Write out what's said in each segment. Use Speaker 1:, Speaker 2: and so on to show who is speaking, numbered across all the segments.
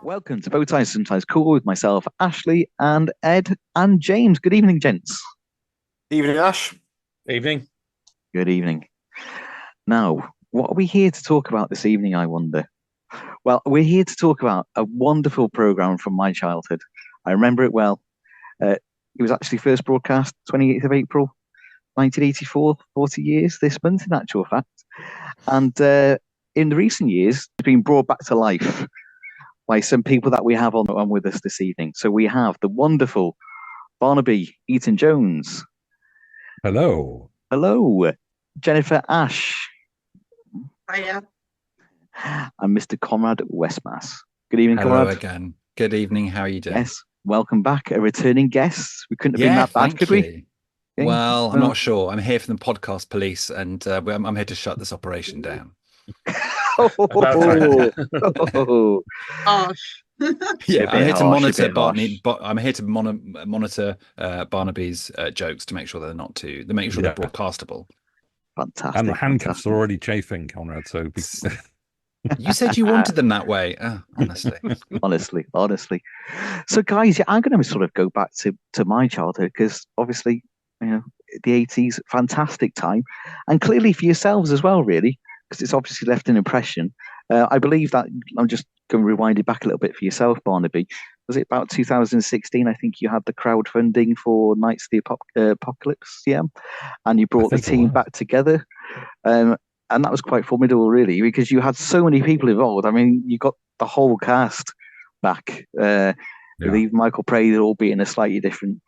Speaker 1: Welcome to Bowties Sometimes Cool with myself, Ashley, and Ed and James. Good evening, gents.
Speaker 2: Evening, Ash.
Speaker 3: Evening.
Speaker 1: Good evening. Now, what are we here to talk about this evening, I wonder? Well, we're here to talk about a wonderful program from my childhood. I remember it well. It was actually first broadcast 28th of April, 1984, 40 years this month, in actual fact. And in the recent years, it's been brought back to life by some people that we have on with us this evening. So we have the wonderful Barnaby Eaton-Jones.
Speaker 3: Hello.
Speaker 1: Hello. Jennifer Ash.
Speaker 4: Hiya.
Speaker 1: And Mr. Conrad Westmaas. Good evening,
Speaker 5: Hello
Speaker 1: Conrad.
Speaker 5: again. Good evening. How are you doing?
Speaker 1: Yes, welcome back. A returning guest. We couldn't have been that bad, could we?
Speaker 5: You. Well, I'm not sure. I'm here from the podcast police, and I'm here to shut this operation down.
Speaker 4: Harsh.
Speaker 5: Yeah, I'm here to monitor
Speaker 1: I'm
Speaker 5: here to monitor Barnaby's jokes to make sure they're not too. To make sure they're broadcastable.
Speaker 1: Fantastic.
Speaker 3: And the handcuffs are already chafing, Conrad. So
Speaker 5: you said you wanted them that way. Honestly.
Speaker 1: honestly. So, guys, yeah, I'm going to sort of go back to my childhood because obviously, you know, the 80s, fantastic time, and clearly for yourselves as well, really, because it's obviously left an impression. I believe that I'm just going to rewind it back a little bit for yourself, Barnaby. Was it about 2016? I think you had the crowdfunding for Knights of the Apocalypse, yeah, and you brought the team back together. And that was quite formidable, really, because you had so many people involved. I mean, you got the whole cast back. With even Michael Pray, all be in a slightly different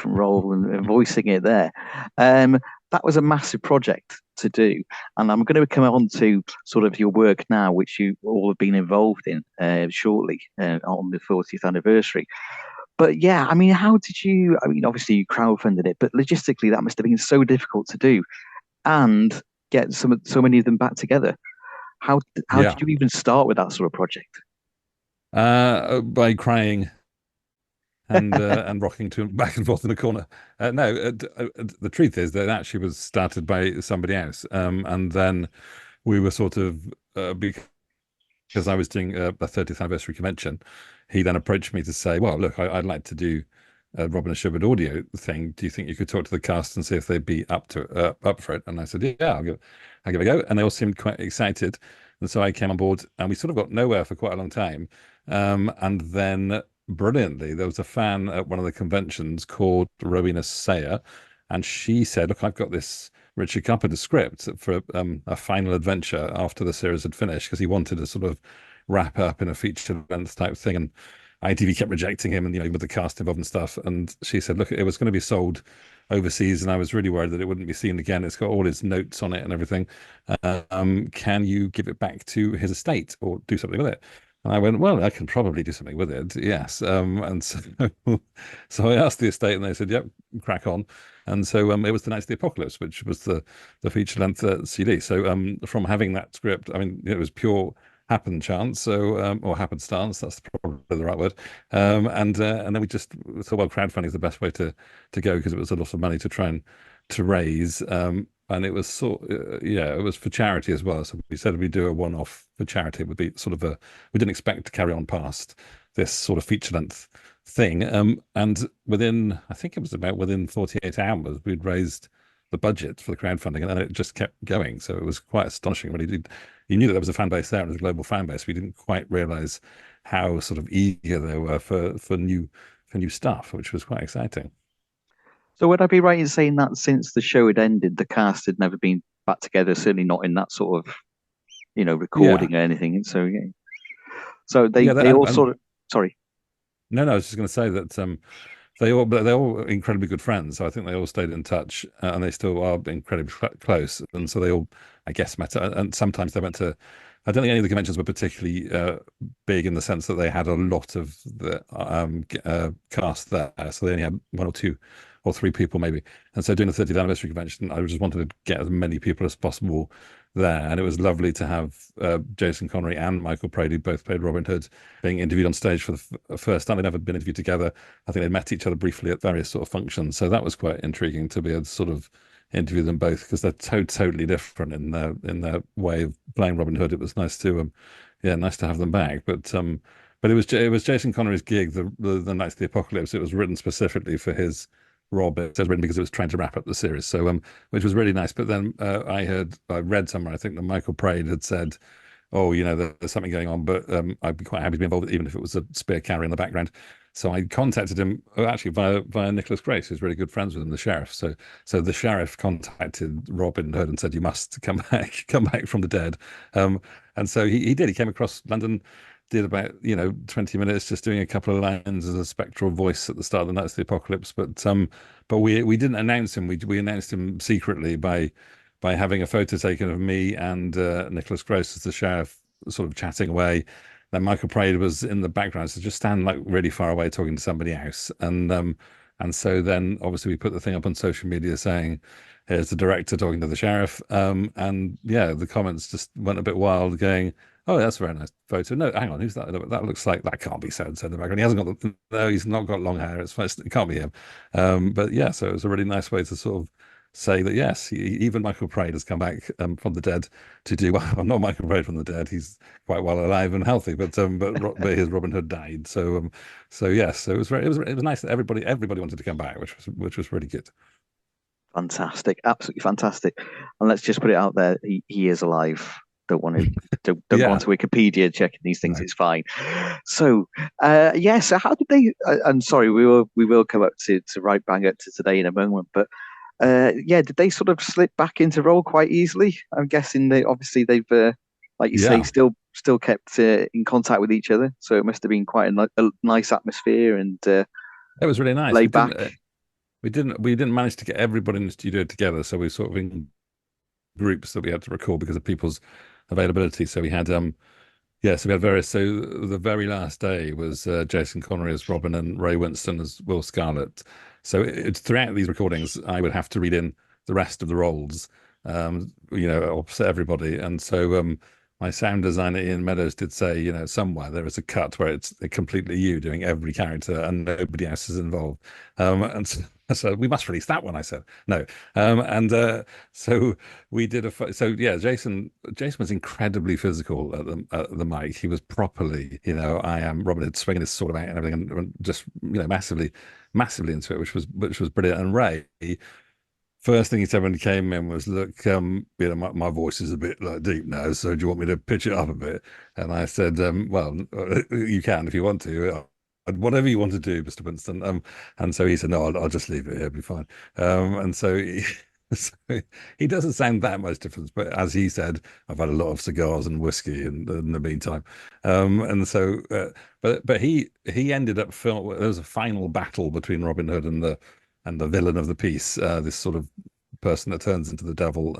Speaker 1: role and voicing it there. That was a massive project to do, and I'm going to come on to sort of your work now, which you all have been involved in shortly on the 40th anniversary. But yeah, I mean, how did you? I mean, obviously you crowdfunded it, but logistically that must have been so difficult to do, and get so many of them back together. How did you even start with that sort of project?
Speaker 3: By crying and rocking to back and forth in a corner. The truth is that it actually was started by somebody else, and then we were sort of because I was doing a 30th anniversary convention. He then approached me to say, "Well, look, I'd like to do a Robin of Sherwood audio thing. Do you think you could talk to the cast and see if they'd be up for it?" And I said, "Yeah, I'll give it a go." And they all seemed quite excited, and so I came on board, and we sort of got nowhere for quite a long time, and then brilliantly, there was a fan at one of the conventions called Rowena Sayer, and she said, "Look, I've got this Richard Carpenter script for a final adventure after the series had finished," because he wanted to sort of wrap up in a feature length type thing, and ITV kept rejecting him, and with the cast involved and stuff. And she said, "Look, it was going to be sold overseas, and I was really worried that it wouldn't be seen again. It's got all his notes on it and everything. Can you give it back to his estate or do something with it?" And I went, "Well, I can probably do something with it, yes." And so, so I asked the estate, and they said, "Yep, crack on." And so it was the Knights of the Apocalypse, which was the feature-length CD. So from having that script, I mean, it was pure happen chance, so or happenstance. That's probably the right word. And then we just thought, well, crowdfunding is the best way to go, because it was a lot of money to try and to raise. And it was it was for charity as well. So we said we'd do a one-off for charity. It would be sort of we didn't expect to carry on past this sort of feature-length thing. And I think it was within 48 hours, we'd raised the budget for the crowdfunding, and then it just kept going. So it was quite astonishing. Really, you knew that there was a fan base there, and it was a global fan base. We didn't quite realize how sort of eager they were for new stuff, which was quite exciting.
Speaker 1: So would I be right in saying that since the show had ended, the cast had never been back together, certainly not in that sort of, recording or anything? And so, yeah. So they all sort of, sorry.
Speaker 3: No, I was just going to say that they're all incredibly good friends. So I think they all stayed in touch, and they still are incredibly close. And so they all, I guess, met. And sometimes they went to. I don't think any of the conventions were particularly big in the sense that they had a lot of the cast there. So they only had one or two or three people maybe. And so doing the 30th anniversary convention, I just wanted to get as many people as possible there. And it was lovely to have Jason Connery and Michael Prady, both played Robin Hood, being interviewed on stage for the first time. They'd never been interviewed together. I think they'd met each other briefly at various sort of functions. So that was quite intriguing to be able to sort of interview them both because they're totally different in their way of playing Robin Hood. It was nice to nice to have them back. But it was Jason Connery's gig, the Nights of the Apocalypse. It was written specifically for his Robin. It was written because it was trying to wrap up the series. So which was really nice. But then I read somewhere, I think that Michael Praed had said, oh, there's something going on, but I'd be quite happy to be involved, even if it was a spear carry in the background. So I contacted him actually via Nicholas Grace, who's really good friends with him, the sheriff. So the sheriff contacted Robin Hood and said, "You must come back from the dead." And so he did. He came across London, did about 20 minutes, just doing a couple of lines as a spectral voice at the start of the Nights of the Apocalypse. But we didn't announce him. We announced him secretly by having a photo taken of me and Nicholas Grace as the sheriff, sort of chatting away. Then Michael Praed was in the background, so just stand like really far away talking to somebody else. And so then obviously we put the thing up on social media saying, here's the director talking to the sheriff. And yeah, the comments just went a bit wild, going, oh, that's a very nice photo. No, hang on, who's that? That looks like that can't be so and so in the background. He hasn't got no, he's not got long hair. It can't be him. But yeah, so it was a really nice way to sort of say that yes, even Michael Praed has come back from the dead to do well. Not Michael Praed from the dead; he's quite well alive and healthy. But his Robin Hood died. So yes, so it was nice that everybody wanted to come back, which was really good.
Speaker 1: Fantastic, absolutely fantastic. And let's just put it out there: he is alive. Don't go onto Wikipedia checking these things. No. It's fine. So so how did they? And sorry, we will come up to right bang up to today in a moment, but. Did they sort of slip back into role quite easily? I'm guessing they've like you say, still kept in contact with each other. So it must have been quite a nice atmosphere, and it
Speaker 3: was really nice.
Speaker 1: Laid back.
Speaker 3: We didn't manage to get everybody in the studio together, so we sort of in groups that we had to record because of people's availability. So we had so we had various. So the very last day was Jason Connery as Robin and Ray Winston as Will Scarlet. So it's throughout these recordings, I would have to read in the rest of the roles, opposite everybody. And so my sound designer, Ian Meadows, did say, somewhere there is a cut where it's completely you doing every character and nobody else is involved. And so we must release that one, I said. No. So we did Jason was incredibly physical at the mic. He was properly, I am Robin Hood, swinging his sword about and everything, and just, massively into it, which was brilliant. And Ray, first thing he said when he came in was, look, my voice is a bit like deep now, so do you want me to pitch it up a bit? And I said, well, you can if you want to. Whatever you want to do, Mr. Winston. And so he said, no, I'll just leave it here, it'll be fine. And so he doesn't sound that much different, but as he said, I've had a lot of cigars and whiskey in the meantime. And so, but he ended up there was a final battle between Robin Hood and the villain of the piece, this sort of person that turns into the devil.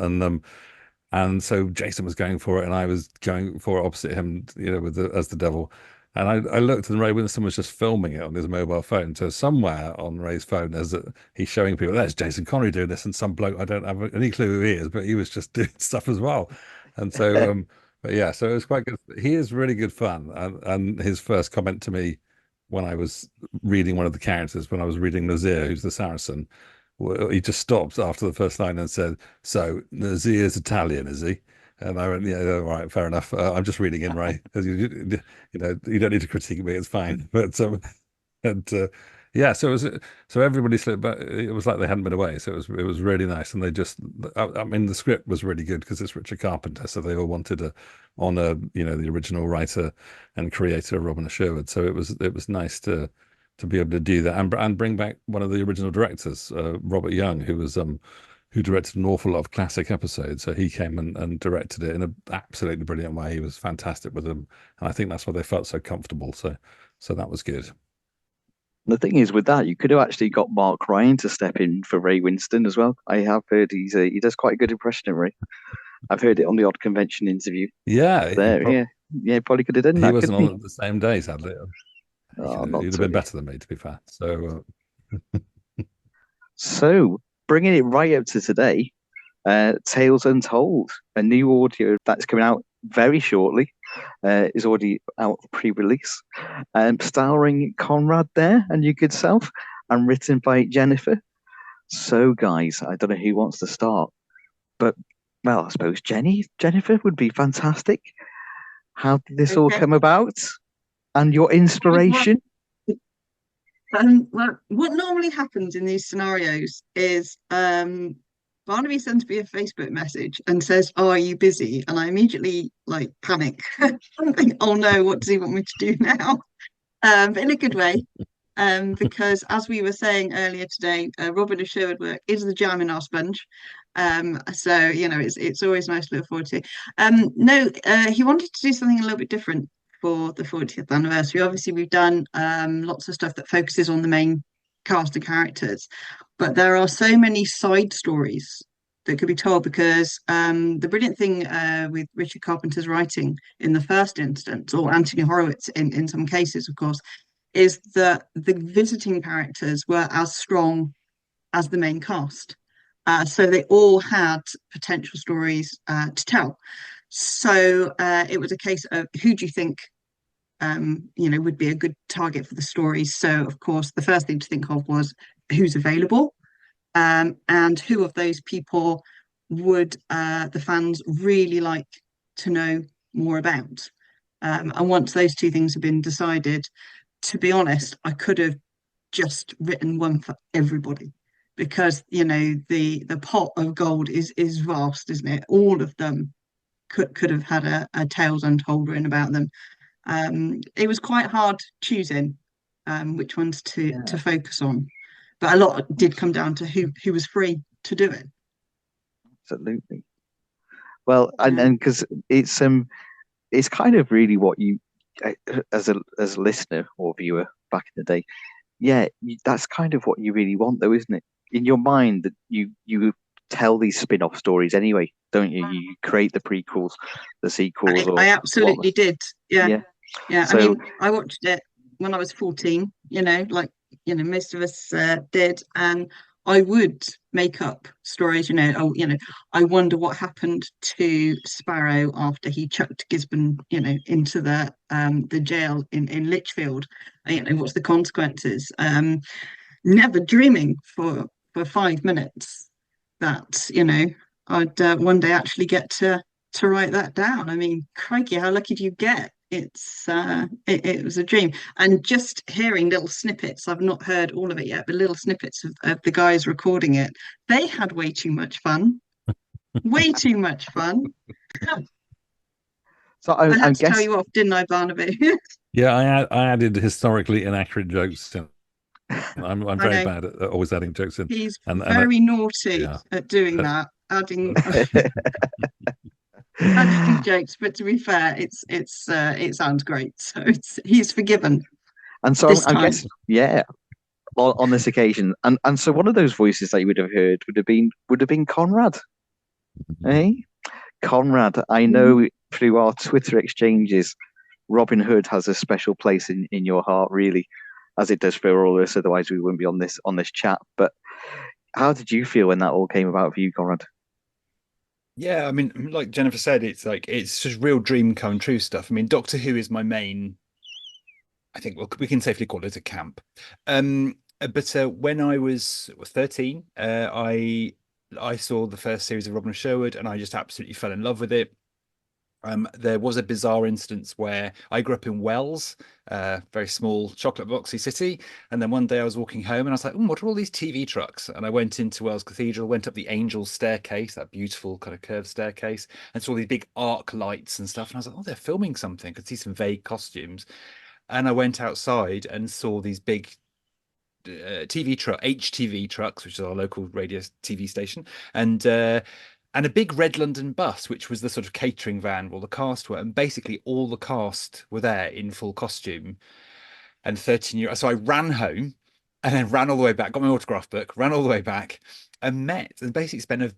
Speaker 3: And so Jason was going for it, and I was going for it opposite him, as the devil. And I looked, and Ray Winston was just filming it on his mobile phone. So somewhere on Ray's phone, he's showing people, there's Jason Connery doing this, and some bloke, I don't have any clue who he is, but he was just doing stuff as well. And so, but yeah, so it was quite good. He is really good fun. And his first comment to me when I was reading one of the characters, when I was reading Nazir, who's the Saracen, he just stopped after the first line and said, so Nazir is Italian, is he? And I went, yeah, all right, fair enough. I'm just reading in, Ray. You don't need to critique me; it's fine. But so everybody slipped back. It was like they hadn't been away. So it was really nice, and they just, I mean, the script was really good because it's Richard Carpenter, so they all wanted to honor, the original writer and creator Robin of Sherwood. So it was nice to be able to do that and bring back one of the original directors, Robert Young, who directed an awful lot of classic episodes. So he came and directed it in an absolutely brilliant way. He was fantastic with them. And I think that's why they felt so comfortable. So that was good.
Speaker 1: The thing is, with that, you could have actually got Mark Ryan to step in for Ray Winston as well. I have heard he does quite a good impression of Ray. I've heard it on the Odd Convention interview.
Speaker 3: Yeah.
Speaker 1: Probably could have done that.
Speaker 3: He wasn't on the same day, sadly. He'd have been better than me, to be fair. So,
Speaker 1: So bringing it right up to today, Tales Untold, a new audio that's coming out very shortly, is already out pre-release, starring Conrad there and your good self, and written by Jennifer. So, guys, I don't know who wants to start, but well, I suppose Jennifer would be fantastic. How did this all
Speaker 4: Okay.
Speaker 1: come about? And your inspiration?
Speaker 4: Well, what normally happens in these scenarios is Barnaby sends me a Facebook message and says, "Oh, are you busy?" And I immediately like panic. I think, "Oh no, what does he want me to do now?" But in a good way. Because as we were saying earlier today, Robin of Sherwood work is the jam in our sponge. So it's always nice to look forward to. No, he wanted to do something a little bit different for the 40th anniversary. Obviously, we've done lots of stuff that focuses on the main cast of characters, but there are so many side stories that could be told because the brilliant thing with Richard Carpenter's writing in the first instance, or Anthony Horowitz in some cases, of course, is that the visiting characters were as strong as the main cast. So they all had potential stories to tell. So it was a case of who do you think would be a good target for the stories. So of course, the first thing to think of was who's available, and who of those people would the fans really like to know more about. And once those two things have been decided, to be honest, I could have just written one for everybody because the pot of gold is vast, isn't it? All of them could have had a Tales Untold written about them. It was quite hard choosing which ones to focus on, but a lot did come down to who was free to do it.
Speaker 1: Absolutely. Well, and because it's kind of really what you, as a listener or viewer back in the day, that's kind of what you really want, though, isn't it? In your mind, that you tell these spin-off stories anyway, don't you? You create the prequels, the sequels,
Speaker 4: I absolutely did. Yeah.
Speaker 1: So,
Speaker 4: I mean, I watched it when I was 14. Like most of us did, and I would make up stories. I wonder what happened to Sparrow after he chucked Gisborne, into the jail in Lichfield. What's the consequences? Never dreaming for 5 minutes that I'd one day actually get to write that down. I mean, crikey, how lucky do you get? It was a dream, and just hearing little snippets. I've not heard all of it yet, but little snippets of the guys recording it. They had way too much fun. Way too much fun.
Speaker 1: So
Speaker 4: I had
Speaker 1: I
Speaker 4: to tell
Speaker 1: guess
Speaker 4: you off, didn't I, Barnaby?
Speaker 3: Yeah, I added historically inaccurate jokes in. I'm very
Speaker 4: know.
Speaker 3: bad at always adding jokes in.
Speaker 4: He's
Speaker 3: And
Speaker 4: very naughty
Speaker 3: yeah.
Speaker 4: at doing that, adding adding jokes. But to be fair, it sounds great, so he's forgiven.
Speaker 1: and so
Speaker 4: this
Speaker 1: I
Speaker 4: time.
Speaker 1: guess on this occasion, and so one of those voices that you would have heard would have been Conrad, eh? Conrad, I know through our Twitter exchanges, Robin Hood has a special place in your heart, really, as it does for all of us. Otherwise, we wouldn't be on this chat. But how did you feel when that all came about for you, Conrad?
Speaker 5: Yeah, I mean, like Jennifer said, it's just real dream come true stuff. I mean, Doctor Who is my main. I think we can safely call it a camp. But when I was 13, I saw the first series of Robin of Sherwood, and I just absolutely fell in love with it. There was a bizarre instance where I grew up in Wells, very small chocolate boxy city. And then one day I was walking home and I was like, what are all these TV trucks? And I went into Wells Cathedral, went up the Angel's Staircase, that beautiful kind of curved staircase, and saw these big arc lights and stuff. And I was like, oh, they're filming something. I could see some vague costumes. And I went outside and saw these big HTV trucks, which is our local radio TV station, and a big red London bus, which was the sort of catering van where all the cast were, and basically all the cast were there in full costume. And 13 years, so I ran home and then ran all the way back, got my autograph book, ran all the way back, and basically spent a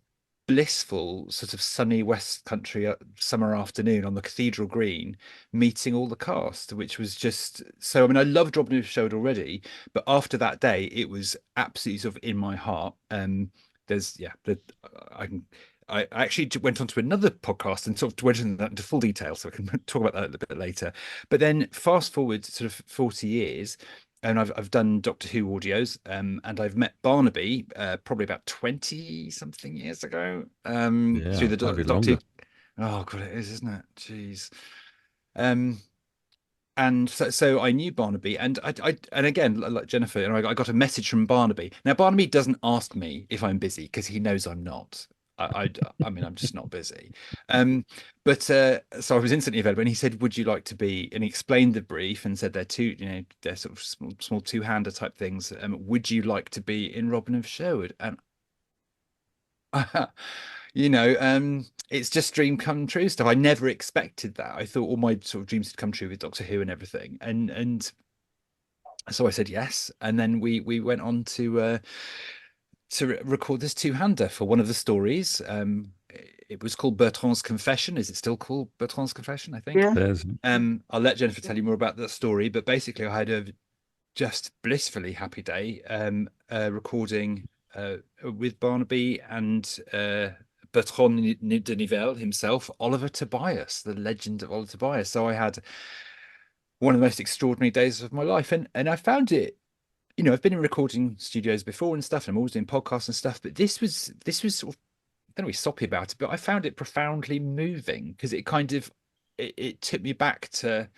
Speaker 5: blissful sort of sunny West Country summer afternoon on the Cathedral Green, meeting all the cast, which was just so. I mean, I loved Robin of Sherwood already, but after that day, it was absolutely sort of in my heart. I actually went on to another podcast and sort of went into that into full detail, so I can talk about that a little bit later. But then fast forward sort of 40 years, and I've done Doctor Who audios, and I've met Barnaby probably about 20 something years ago, through
Speaker 3: Yeah,
Speaker 5: the
Speaker 3: might be
Speaker 5: Doctor.
Speaker 3: longer.
Speaker 5: Oh god, it is, isn't it? Jeez. Um, and so I knew Barnaby, and and again, like Jennifer, I got a message from Barnaby. Now Barnaby doesn't ask me if I'm busy because he knows I'm not. I mean, I'm just not busy. But so I was instantly available, and he said, "Would you like to be?" And he explained the brief and said they're they're sort of small two-hander type things. Would you like to be in Robin of Sherwood? And it's just dream come true stuff. I never expected that. I thought all my sort of dreams had come true with Doctor Who and everything, and so I said yes, and then we went on to record this two-hander for one of the stories. It was called Bertrand's Confession. Is it still called Bertrand's Confession? I think.
Speaker 4: Yeah.
Speaker 3: There's
Speaker 5: I'll let Jennifer tell you more about that story, but basically I had a just blissfully happy day recording with Barnaby and Bertrand de Nivelle himself, Oliver Tobias, the legend of Oliver Tobias. So I had one of the most extraordinary days of my life, and I found it. I've been in recording studios before and stuff, and I'm always doing podcasts and stuff, but this was sort of, I don't know, soppy about it, but I found it profoundly moving because it kind of it took me back to.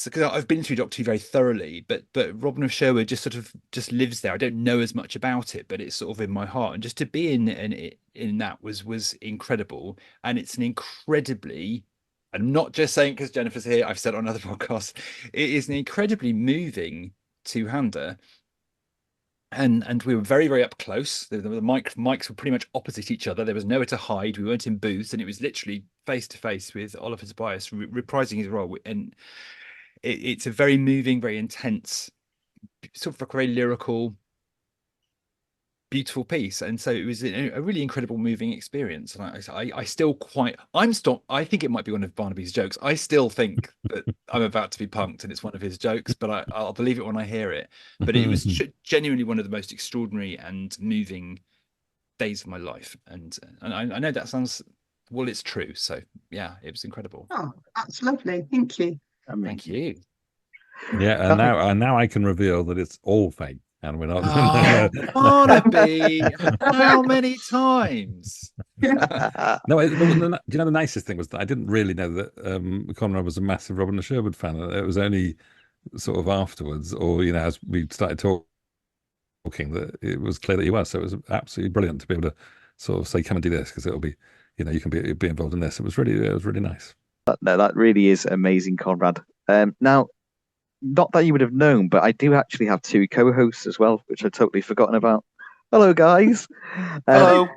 Speaker 5: Because I've been through Doctor Who very thoroughly, but Robin of Sherwood just sort of just lives there. I don't know as much about it, but it's sort of in my heart. And just to be in that was incredible. And it's an incredibly, I'm not just saying because Jennifer's here, I've said it on other podcasts, it is an incredibly moving two-hander. And we were very, very up close. The mics were pretty much opposite each other. There was nowhere to hide. We weren't in booths, and it was literally face to face with Oliver Tobias reprising his role. And it's a very moving, very intense, sort of like a very lyrical, beautiful piece. And so it was a really incredible, moving experience. And I still I think it might be one of Barnaby's jokes. I still think that I'm about to be punked and it's one of his jokes, but I'll believe it when I hear it. But it was genuinely one of the most extraordinary and moving days of my life. And I know that sounds, well, it's true. So yeah, it was incredible.
Speaker 4: Oh, that's lovely. Thank you.
Speaker 5: Thank you.
Speaker 3: Yeah, and now I can reveal that it's all fake, and we're not.
Speaker 5: Oh, Barnaby, how many times?
Speaker 3: No, do you know the nicest thing was that I didn't really know that Conrad was a massive Robin of Sherwood fan. It was only sort of afterwards, or as we started talking, that it was clear that he was. So it was absolutely brilliant to be able to sort of say, "Come and do this," because it'll be, you can be involved in this. It was really nice.
Speaker 1: No, that really is amazing, Conrad. Now, not that you would have known, but I do actually have two co-hosts as well, which I'd totally forgotten about. Hello, guys.
Speaker 2: Hello.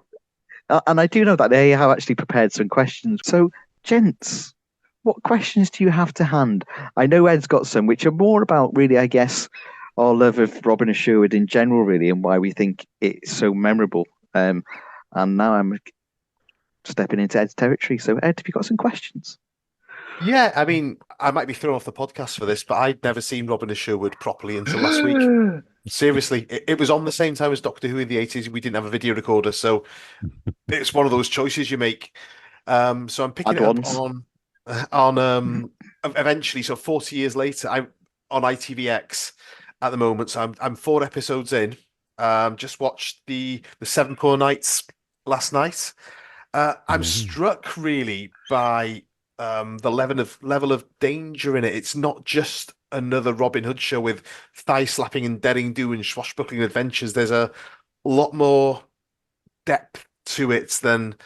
Speaker 1: And I do know that they have actually prepared some questions. So, gents, what questions do you have to hand? I know Ed's got some, which are more about really, I guess, our love of Robin of Sherwood in general, really, and why we think it's so memorable. And now I'm stepping into Ed's territory. So, Ed, have you got some questions?
Speaker 2: Yeah, I mean, I might be thrown off the podcast for this, but I'd never seen Robin of Sherwood properly until last week. Seriously, it was on the same time as Doctor Who in the 80s. We didn't have a video recorder, so it's one of those choices you make. So I'm picking it up on eventually, so 40 years later, I'm on ITVX at the moment. So I'm 4 episodes in. Just watched the 7 Poor Nights last night. I'm struck really by the level of danger in it. It's not just another Robin Hood show with thigh slapping and daring do and swashbuckling adventures. There's a lot more depth to it than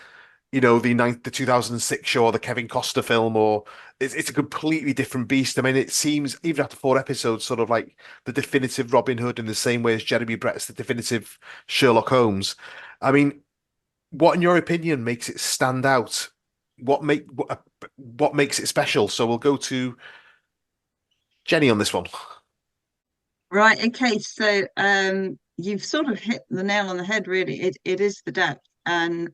Speaker 2: the 2006 show or the Kevin Costner film, or it's a completely different beast. I mean, it seems even after 4 episodes, sort of like the definitive Robin Hood in the same way as Jeremy Brett's the definitive Sherlock Holmes. I mean, what in your opinion makes it stand out? What makes it special? So we'll go to Jenny on this one.
Speaker 4: Right. Okay. So you've sort of hit the nail on the head, really. It is the depth. And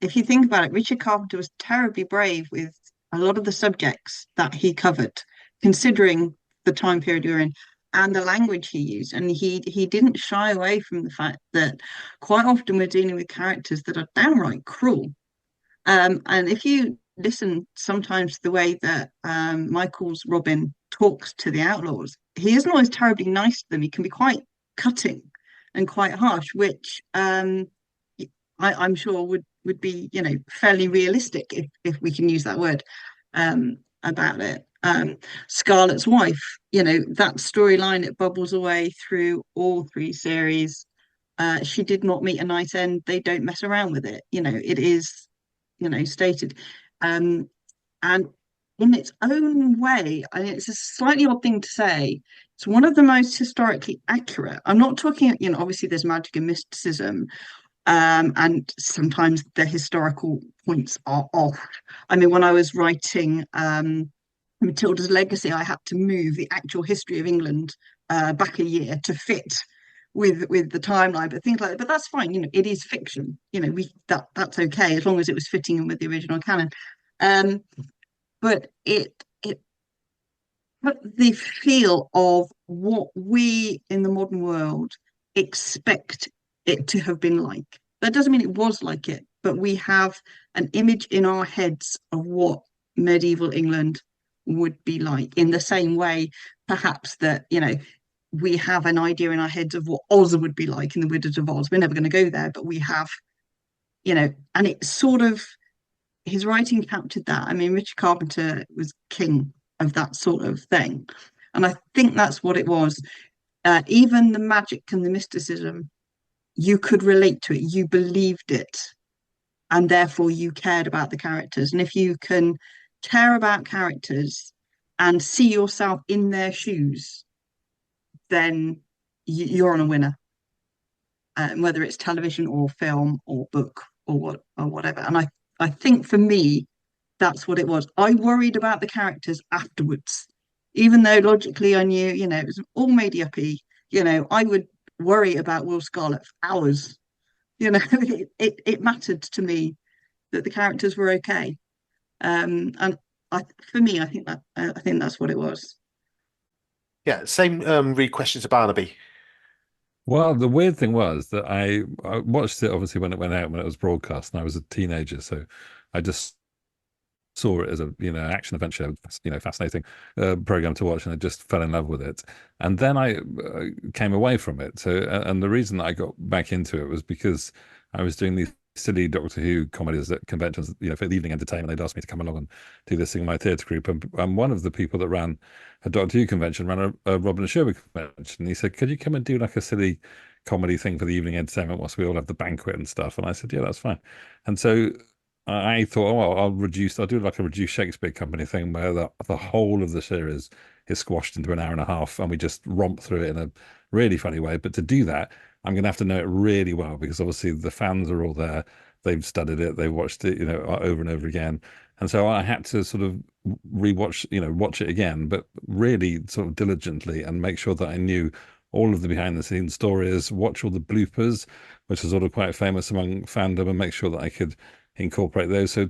Speaker 4: if you think about it, Richard Carpenter was terribly brave with a lot of the subjects that he covered, considering the time period we were in and the language he used. And he didn't shy away from the fact that quite often we're dealing with characters that are downright cruel. And if you listen sometimes to the way that Michael's Robin talks to the outlaws, he isn't always terribly nice to them. He can be quite cutting and quite harsh, which I'm sure would be, you know, fairly realistic if we can use that word about it. Scarlett's wife, you know, that storyline, it bubbles away through all three series. She did not meet a nice end. They don't mess around with it. You know, it is, you know, stated. And in its own way, and it's a slightly odd thing to say, it's one of the most historically accurate. I'm not talking, you know, obviously there's magic and mysticism, and sometimes the historical points are off. I mean, when I was writing Matilda's Legacy, I had to move the actual history of England back a year to fit with the timeline, but things like that. But that's fine, you know, it is fiction. You know, that's okay as long as it was fitting in with the original canon. But it put the feel of what we in the modern world expect it to have been like. That doesn't mean it was like it, but we have an image in our heads of what medieval England would be like, in the same way, perhaps, that, you know, we have an idea in our heads of what Oz would be like in the Wizard of Oz. We're never going to go there, but we have, you know, and it's sort of, his writing captured that. I mean, Richard Carpenter was king of that sort of thing. And I think that's what it was. Even the magic and the mysticism, you could relate to it, you believed it, and therefore you cared about the characters. And if you can care about characters and see yourself in their shoes, then you're on a winner, whether it's television or film or book or whatever. And I think for me, that's what it was. I worried about the characters afterwards, even though logically I knew, you know, it was all made-uppy. You know, I would worry about Will Scarlet for hours. You know, it mattered to me that the characters were okay. And for me, I think that's what it was.
Speaker 2: Yeah, same read question to Barnaby.
Speaker 3: Well, the weird thing was that I watched it obviously when it went out, when it was broadcast, and I was a teenager, so I just saw it as a, you know, action adventure, you know, fascinating program to watch, and I just fell in love with it. And then I came away from it. So, and the reason that I got back into it was because I was doing these silly Doctor Who comedies at conventions, you know, for the evening entertainment. They'd asked me to come along and do this thing in my theatre group, and one of the people that ran a Doctor Who convention ran a Robin of Sherwood convention, and he said, "Could you come and do like a silly comedy thing for the evening entertainment whilst we all have the banquet and stuff?" And I said, "Yeah, that's fine." And so I thought, oh, well, I'll do like a reduced Shakespeare company thing where the whole of the series is squashed into an hour and a half, and we just romp through it in a really funny way. But to do that, I'm going to have to know it really well, because obviously the fans are all there. They've studied it. They've watched it, you know, over and over again. And so I had to sort of rewatch, you know, watch it again, but really sort of diligently, and make sure that I knew all of the behind the scenes stories, watch all the bloopers, which is sort of quite famous among fandom, and make sure that I could incorporate those. So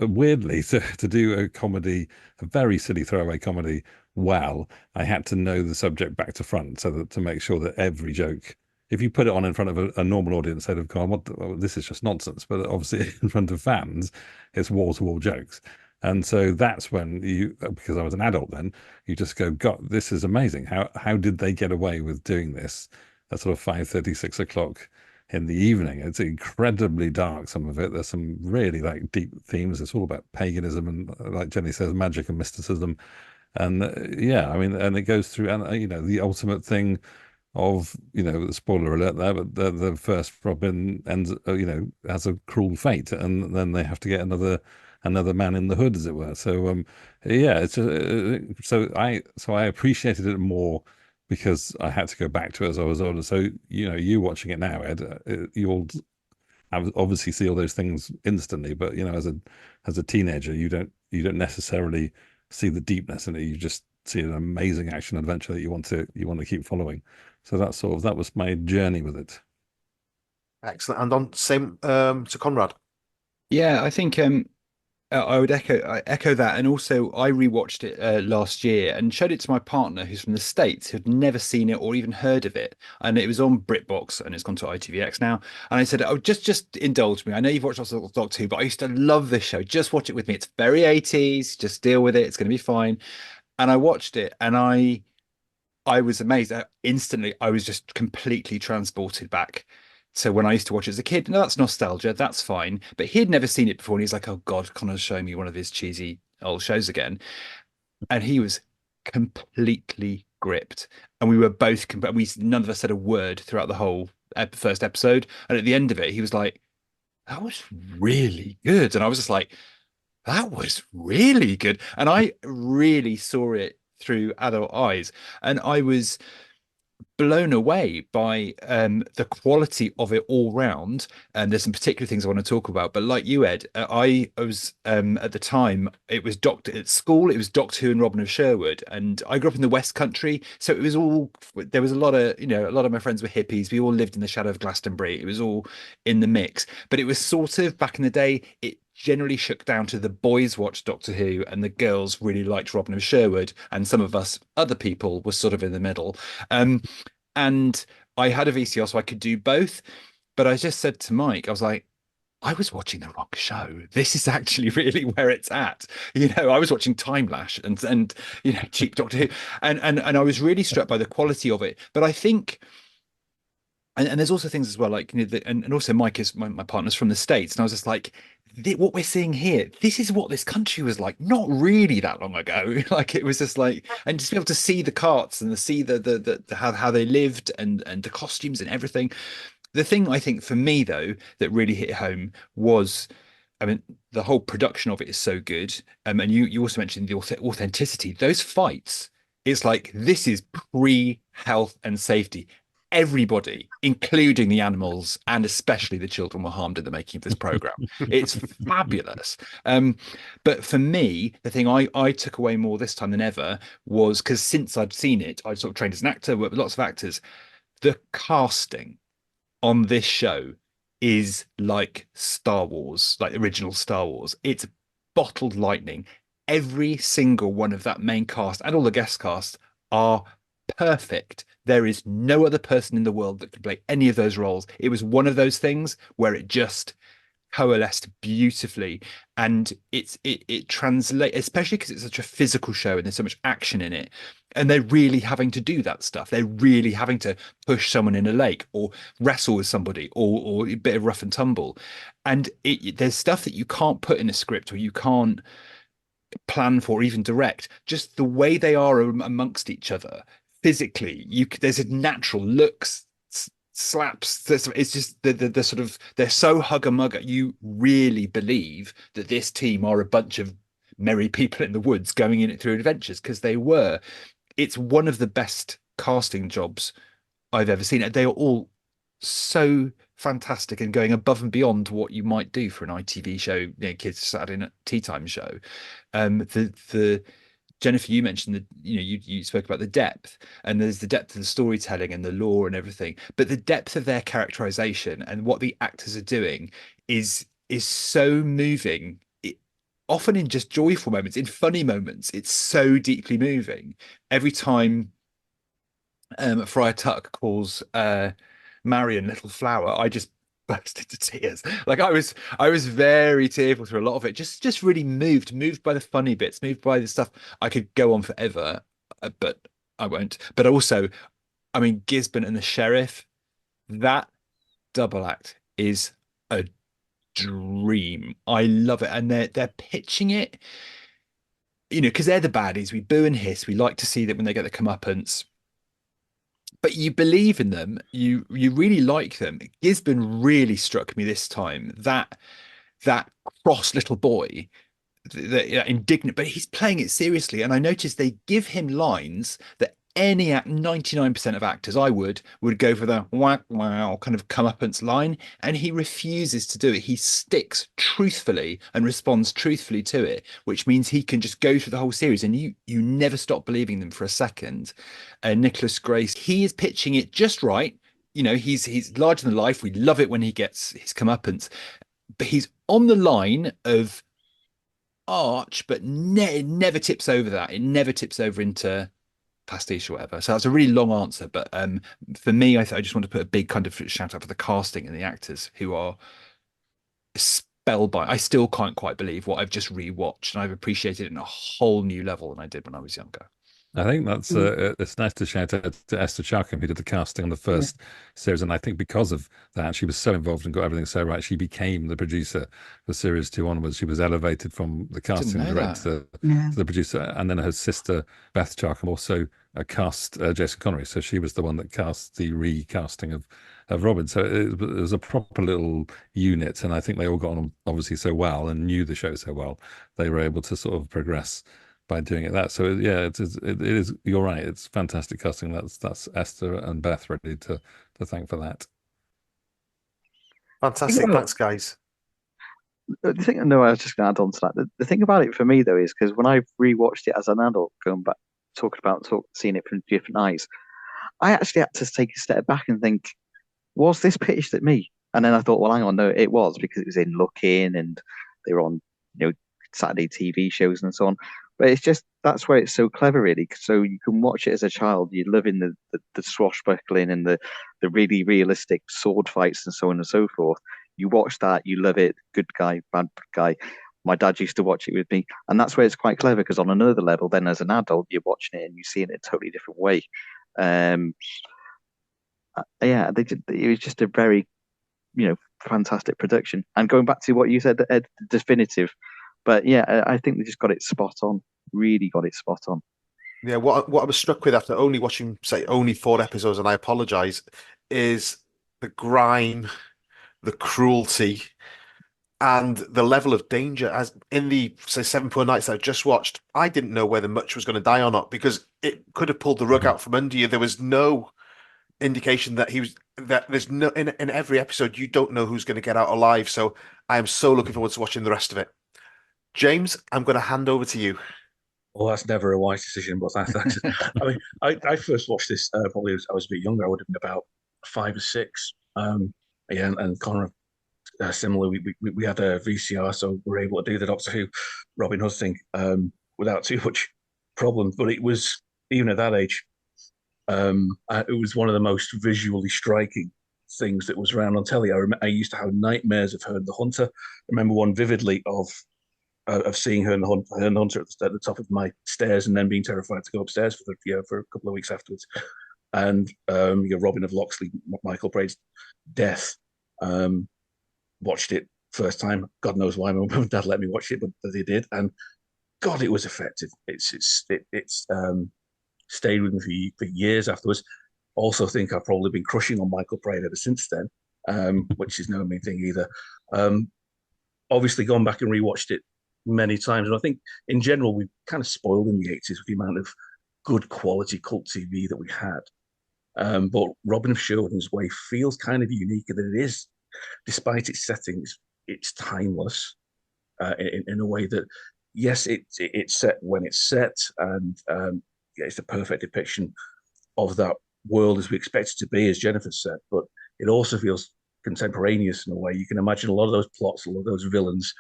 Speaker 3: weirdly, to do a comedy, a very silly throwaway comedy, well, I had to know the subject back to front, so that to make sure that every joke, if you put it on in front of a normal audience, they'd have gone, this is just nonsense. But obviously in front of fans, it's wall-to-wall jokes. And so that's when you, because I was an adult then, you just go, God, this is amazing. How did they get away with doing this at sort of 5:30, 6 o'clock in the evening? It's incredibly dark, some of it. There's some really like deep themes. It's all about paganism and, like Jenny says, magic and mysticism. And yeah, I mean, and it goes through, and you know, the ultimate thing of, you know, the spoiler alert there, but the first Robin ends, you know, has a cruel fate, and then they have to get another man in the hood, as it were. So yeah, it's so I appreciated it more because I had to go back to it as I was older. So, you know, you watching it now, Ed, you'll obviously see all those things instantly, but you know, as a teenager, you don't necessarily see the deepness in it. You just see an amazing action adventure that you want to keep following. So that was my journey with it.
Speaker 2: Excellent. And on same to Conrad.
Speaker 5: Yeah, I think I would echo that, and also I rewatched it last year and showed it to my partner, who's from the States, who'd never seen it or even heard of it, and it was on BritBox, and it's gone to ITVX now. And I said, "Oh, just indulge me. I know you've watched lots of Doctor Who, but I used to love this show. Just watch it with me. It's very 80s. Just deal with it. It's going to be fine." And I watched it, and I was amazed. Instantly, I was just completely transported back to when I used to watch it as a kid. No, that's nostalgia. That's fine. But he had never seen it before. And he's like, oh God, Connor's showing me one of his cheesy old shows again. And he was completely gripped. And we were both, none of us said a word throughout the whole first episode. And at the end of it, he was like, that was really good. And I was just like, that was really good. And I really saw it through adult eyes. And I was blown away by the quality of it all round. And there's some particular things I want to talk about. But like you, Ed, I was at the time, it was Doctor at school, it was Doctor Who and Robin of Sherwood. And I grew up in the West Country. So it was all, there was a lot of, a lot of my friends were hippies. We all lived in the shadow of Glastonbury. It was all in the mix. But it was sort of back in the day, it generally shook down to the boys watched Doctor Who and the girls really liked Robin of Sherwood, and some of us other people were sort of in the middle. And I had a VCR so I could do both, but I just said to Mike, I was like, I was watching the wrong show. This is actually really where it's at. I was watching Time Lash and cheap Doctor Who, and I was really struck by the quality of it. But I think and there's also things as well, like and also Mike is my partner's from the States, and I was just like, what we're seeing here, this is what this country was like not really that long ago. Like it was just like, and just be able to see the carts and to see the how they lived and the costumes and everything. The thing I think for me though that really hit home was, I mean, the whole production of it is so good. And you also mentioned the authenticity. Those fights, it's like this is pre-health and safety. Everybody, including the animals and especially the children, were harmed in the making of this program. It's fabulous. But for me, the thing I took away more this time than ever was, because since I'd seen it, I'd sort of trained as an actor, worked with lots of actors. The casting on this show is like Star Wars, like original Star Wars. It's bottled lightning. Every single one of that main cast and all the guest cast are perfect. There is no other person in the world that could play any of those roles. It was one of those things where it just coalesced beautifully, and it translates, especially because it's such a physical show and there's so much action in it, and they're really having to do that stuff. They're really having to push someone in a lake or wrestle with somebody or a bit of rough and tumble, and there's stuff that you can't put in a script or you can't plan for or even direct. Just the way they are amongst each other physically, there's a natural looks, slaps. It's just the sort of, they're so hugger mugger. You really believe that this team are a bunch of merry people in the woods going in it through adventures, because they were. It's one of the best casting jobs I've ever seen. They are all so fantastic and going above and beyond what you might do for an ITV show, kids Saturday tea time show. The Jennifer, you mentioned that you spoke about the depth, and there's the depth of the storytelling and the lore and everything, but the depth of their characterization and what the actors are doing is so moving. Often in just joyful moments, in funny moments, it's so deeply moving. Every time Friar Tuck calls Marion Little Flower, I just burst into tears. Like I was very tearful through a lot of it. Just really moved by the funny bits, moved by the stuff. I could go on forever, but I won't. But also, I mean, Gisborne and the sheriff, that double act is a dream. I love it, and they're pitching it, because they're the baddies. We boo and hiss. We like to see that when they get the comeuppance. But you believe in them, you really like them. Gisborne really struck me this time. That cross little boy, that indignant, but he's playing it seriously. And I noticed they give him lines that 99% of actors I would go for the whack wow kind of comeuppance line, and he refuses to do it. He sticks truthfully and responds truthfully to it, which means he can just go through the whole series and you never stop believing them for a second. Nicholas Grace, he is pitching it just right. He's larger than life. We love it when he gets his comeuppance, but he's on the line of arch, but it never tips over that. It never tips over into pastiche or whatever. So that's a really long answer, but for me, I just want to put a big kind of shout out for the casting and the actors who are spellbound. I still can't quite believe what I've just rewatched, and I've appreciated it in a whole new level than I did when I was younger.
Speaker 3: I think that's it's nice to shout out to Esther Charkham, who did the casting on the first series, and I think because of that, she was so involved and got everything so right. She became the producer for series 2 onwards. She was elevated from the casting director to the producer, and then her sister Beth Charkham also cast Jason Connery, so she was the one that cast the recasting of Robin. So it was a proper little unit, and I think they all got on obviously so well and knew the show so well, they were able to sort of progress by doing it that. So yeah, it is. You're right. It's fantastic casting. That's Esther and Beth ready to thank for that.
Speaker 2: Fantastic. Thanks, guys.
Speaker 1: The thing, no, I was just going to add on to that. The thing about it for me though is because when I've rewatched it as an adult, going back seeing it from different eyes, I actually had to take a step back and think, was this pitched at me? And then I thought, well, hang on, no, it was, because it was in Look In and they were on, Saturday TV shows and so on. But it's just, that's where it's so clever, really. So you can watch it as a child. You live in the swashbuckling and the really realistic sword fights and so on and so forth. You watch that, you love it. Good guy, bad guy. My dad used to watch it with me, and that's where it's quite clever. Because on another level, then as an adult, you're watching it and you see it in a totally different way. Yeah, it was just a very, fantastic production. And going back to what you said, Ed, definitive. But yeah, I think they just got it spot on. Really got it spot on.
Speaker 2: Yeah, what I was struck with after only watching, say, only 4 episodes, and I apologize, is the grime, the cruelty, and the level of danger. As in the, say, 7 Poor Nights that I just watched, I didn't know whether Much was going to die or not, because it could have pulled the rug out from under you. There was no indication that there's no, in every episode, you don't know who's going to get out alive. So I am so looking forward to watching the rest of it. James, I'm going to hand over to you.
Speaker 6: Well, that's never a wise decision, but thanks. I mean, I first watched this probably I was a bit younger. I would have been about 5 or 6. Yeah, and Conrad, similar. We had a VCR, so we were able to do the Doctor Who Robin Hood thing without too much problem. But it was, even at that age, it was one of the most visually striking things that was around on telly. I used to have nightmares of her and the Hunter. I remember one vividly of seeing her and the Hunter at the top of my stairs, and then being terrified to go upstairs for a couple of weeks afterwards. And Robin of Locksley, Michael Braid's death. Watched it first time. God knows why my mum and dad let me watch it, but they did, and God, it was effective. It's stayed with me for years afterwards. Also, think I've probably been crushing on Michael Braid ever since then, which is no mean thing either. Obviously, gone back and rewatched it many times, and I think in general we kind of spoiled in the 80s with the amount of good quality cult TV that we had. But Robin of Sherwood in his way feels kind of unique in that it is, despite its settings, it's timeless in a way that, yes, it's set when it's set, and it's the perfect depiction of that world as we expect it to be, as Jennifer said. But it also feels contemporaneous in a way. You can imagine a lot of those plots, a lot of those villains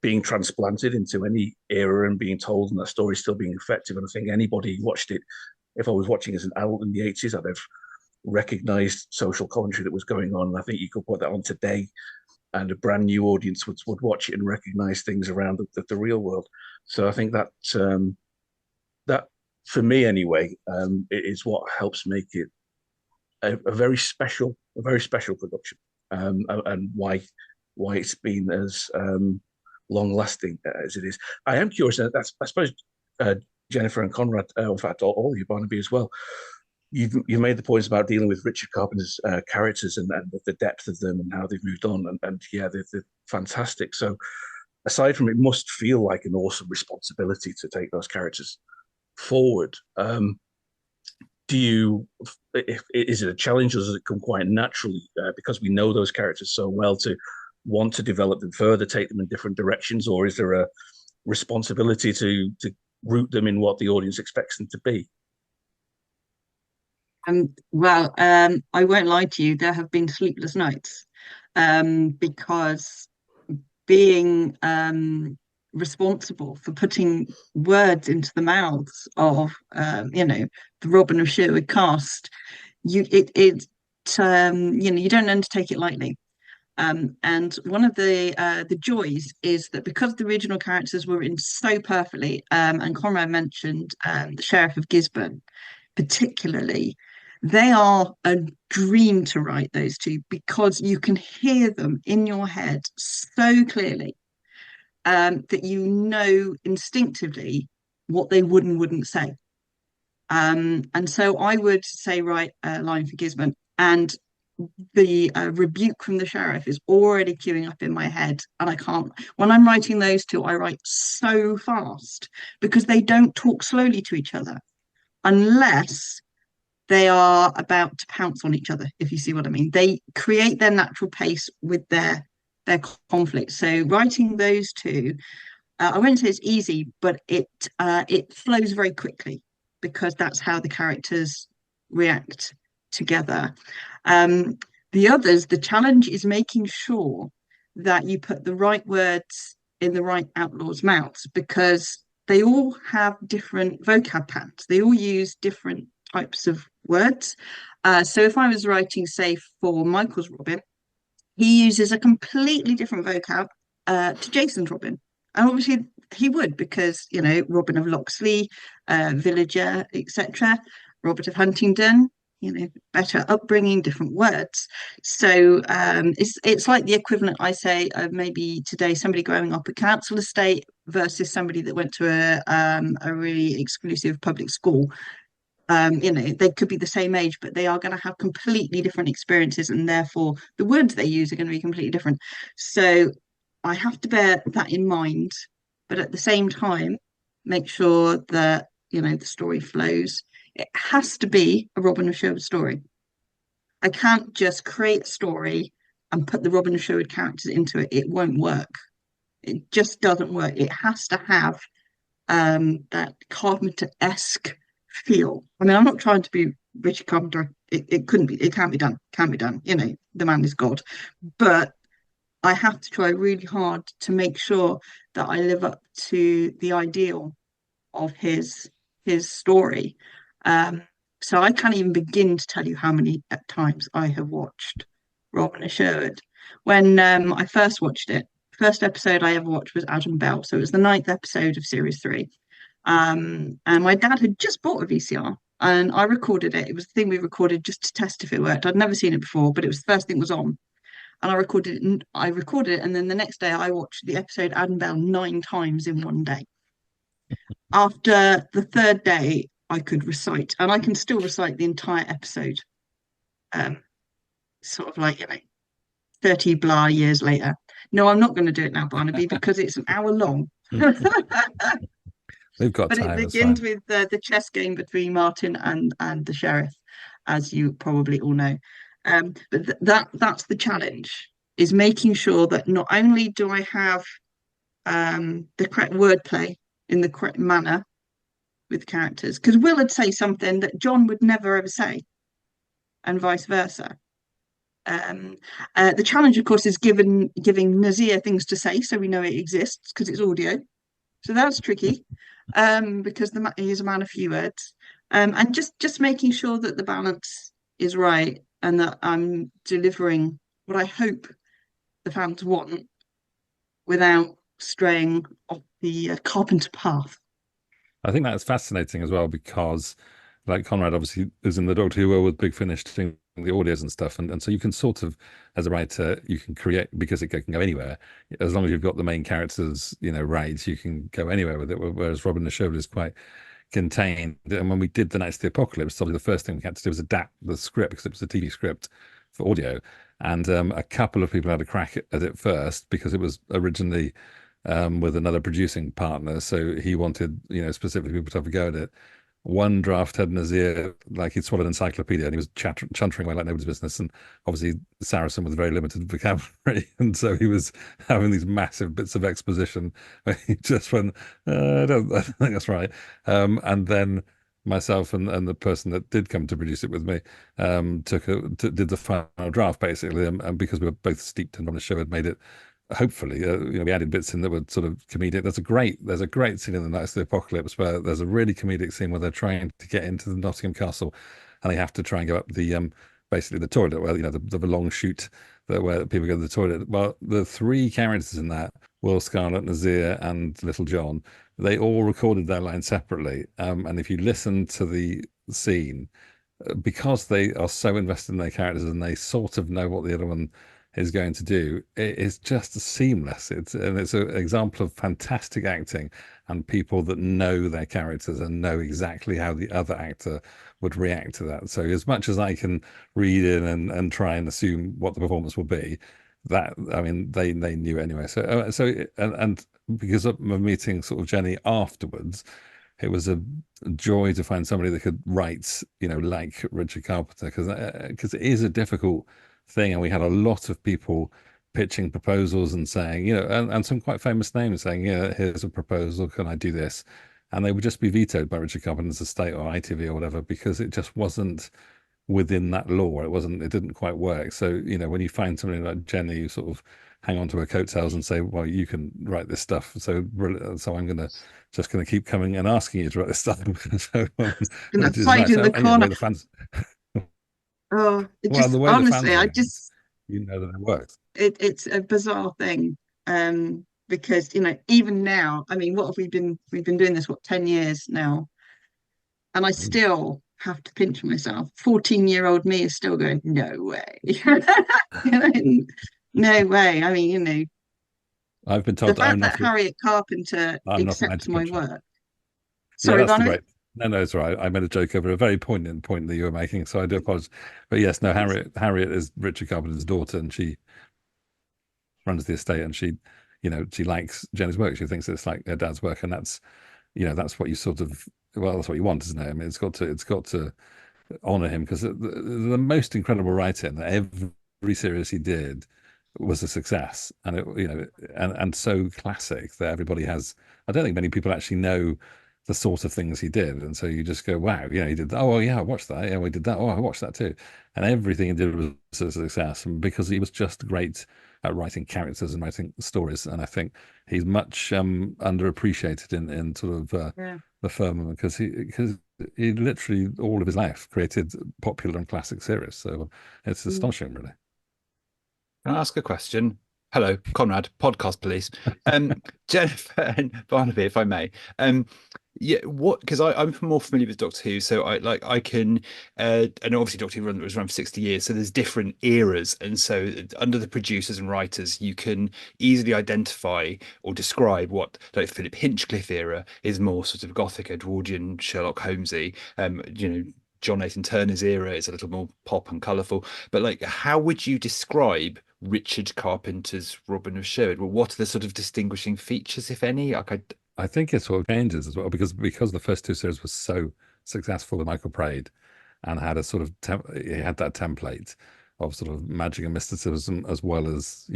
Speaker 6: being transplanted into any era and being told, and that story still being effective. And I think anybody who watched it, if I was watching as an adult in the 80s, I'd have recognized social commentary that was going on. And I think you could put that on today, and a brand new audience would watch it and recognize things around the real world. So I think that that, for me anyway, it is what helps make it a very special production, and why it's been as long lasting as it is. I am curious. I suppose Jennifer and Conrad, in fact, all of you, Barnaby as well. You've made the points about dealing with Richard Carpenter's characters and the depth of them and how they've moved on, and yeah, they're fantastic. So aside from it, must feel like an awesome responsibility to take those characters forward. Is it a challenge, or does it come quite naturally because we know those characters so well to want to develop them further, take them in different directions, or is there a responsibility to root them in what the audience expects them to be?
Speaker 4: Well, I won't lie to you, there have been sleepless nights, because being responsible for putting words into the mouths of the Robin of Sherwood cast. You don't undertake it lightly. And one of the joys is that because the original characters were written so perfectly, and Conrad mentioned the Sheriff of Gisborne particularly, they are a dream to write, those two, because you can hear them in your head so clearly, that you know instinctively what they would and wouldn't say. And so I would say, write a line for Gisborne, and the rebuke from the sheriff is already queuing up in my head, and I can't. When I'm writing those two, I write so fast because they don't talk slowly to each other unless they are about to pounce on each other, if you see what I mean. They create their natural pace with their conflict. So writing those two, I wouldn't say it's easy, but it flows very quickly because that's how the characters react together. The others, the challenge is making sure that you put the right words in the right outlaws' mouths, because they all have different vocab patterns. They all use different types of words. So if I was writing, say, for Michael's Robin, he uses a completely different vocab to Jason's Robin. And obviously he would, because, Robin of Locksley, villager, etc., Robert of Huntingdon, better upbringing, different words. So it's like the equivalent, I say, of maybe today somebody growing up a council estate versus somebody that went to a really exclusive public school. They could be the same age, but they are going to have completely different experiences, and therefore the words they use are going to be completely different. So I have to bear that in mind, but at the same time, make sure that, the story flows. It has to be a Robin of Sherwood story. I can't just create a story and put the Robin of Sherwood characters into it. It won't work. It just doesn't work. It has to have that Carpenter-esque feel. I mean, I'm not trying to be Richard Carpenter. It couldn't be. It can't be done. Can't be done. The man is God. But I have to try really hard to make sure that I live up to the ideal of his story. So I can't even begin to tell you how many times I have watched Robin of Sherwood. When I first watched it, first episode I ever watched was Adam Bell. So it was the 9th episode of series 3. And my dad had just bought a VCR and I recorded it. It was the thing we recorded just to test if it worked. I'd never seen it before, but it was the first thing that was on. And I recorded it. And then the next day I watched the episode Adam Bell 9 times in one day. After the third day, I could recite, and I can still recite the entire episode. Sort of like, 30 blah years later. No, I'm not going to do it now, Barnaby, because it's an hour long.
Speaker 3: They've got
Speaker 4: But
Speaker 3: time.
Speaker 4: it begins with the chess game between Martin and the sheriff, as you probably all know. But that's the challenge, is making sure that not only do I have the correct wordplay in the correct manner with characters, because Will would say something that John would never ever say, and vice versa. The challenge, of course, is giving Nazir things to say, so we know it exists because it's audio. So that's tricky, because he's a man of few words, and just making sure that the balance is right and that I'm delivering what I hope the fans want without straying off the Carpenter path.
Speaker 3: I think that's fascinating as well, because like Conrad obviously is in the Doctor Who world with Big Finish doing the audios and stuff, and so you can sort of, as a writer, you can create, because it can go anywhere as long as you've got the main characters right, you can go anywhere with it, whereas Robin of Sherwood is quite contained. And when we did The Knights of the Apocalypse, obviously the first thing we had to do was adapt the script, because it was a TV script for audio, and a couple of people had a crack at it first, because it was originally with another producing partner, so he wanted specifically people to have a go at it. One draft had Nazir like he'd swallowed an encyclopedia, and he was chuntering away like nobody's business, and obviously Saracen with very limited vocabulary, and so he was having these massive bits of exposition where he just went, I don't think that's right. And then myself and the person that did come to produce it with me did the final draft basically, and because we were both steeped in Robin of Sherwood, made it hopefully, we added bits in that were sort of comedic. There's a great scene in the Knights of the Apocalypse where there's a really comedic scene where they're trying to get into the Nottingham Castle, and they have to try and go up the basically the toilet where the long chute where people go to the toilet. Well, the three characters in that, Will Scarlet, Nazir, and Little John, they all recorded their lines separately. And if you listen to the scene, because they are so invested in their characters and they sort of know what the other one is going to do, it is just seamless. It's an example of fantastic acting and people that know their characters and know exactly how the other actor would react to that. So as much as I can read in and try and assume what the performance will be, that, I mean, they knew anyway. And because of meeting sort of Jenny afterwards, it was a joy to find somebody that could write, like Richard Carpenter, because it is a difficult thing, and we had a lot of people pitching proposals and saying, and some quite famous names saying, yeah, here's a proposal, can I do this? And they would just be vetoed by Richard Carpenter's estate or ITV or whatever, because it just wasn't within that law. It didn't quite work. So, when you find somebody like Jenny, you sort of hang on to her coattails and say, well, you can write this stuff. So I'm just going to keep coming and asking you to write this stuff. So,
Speaker 4: Gonna fight in the corner.
Speaker 3: The fans,
Speaker 4: Oh,
Speaker 3: the way
Speaker 4: honestly,
Speaker 3: the fans that it works.
Speaker 4: It's a bizarre thing. Because even now, I mean, we've been doing this 10 years now, and I still have to pinch myself. 14-year-old me is still going, no way. No way. I mean,
Speaker 3: I've been told
Speaker 4: the fact that Harriet Carpenter accepts my work. Sorry, Barnaby?
Speaker 3: No, it's all right. I made a joke over a very poignant point that you were making, so I do apologize. But yes, no, Harriet is Richard Carpenter's daughter, and she runs the estate, and she likes Jenny's work. She thinks it's like her dad's work, and that's what you sort of, that's what you want, isn't it? I mean, it's got to honor him, because the most incredible writing that every series he did was a success, and and so classic that everybody has. I don't think many people actually know the sort of things he did, and so you just go, wow, he did that. Oh well, yeah, I watched that. Yeah, we did that. Oh, I watched that too. And everything he did was a success, and because he was just great at writing characters and writing stories. And I think he's much underappreciated in sort of the firmament, because he literally all of his life created popular and classic series. So it's astonishing, really.
Speaker 5: Can I ask a question? Hello, Conrad, podcast police. Jennifer and Barnaby, if I may. Because I'm more familiar with Doctor Who, so I can, and obviously Doctor Who was around for 60 years, so there's different eras, and so under the producers and writers, you can easily identify or describe what, like, Philip Hinchcliffe era is more sort of Gothic, Edwardian, Sherlock Holmesy. John Nathan Turner's era is a little more pop and colourful. But like, how would you describe Richard Carpenter's Robin of Sherwood? Well, what are the sort of distinguishing features, if any?
Speaker 3: I think it sort of changes as well, because the first two series were so successful with Michael Praed, and had a sort of he had that template of sort of magic and mysticism, as well as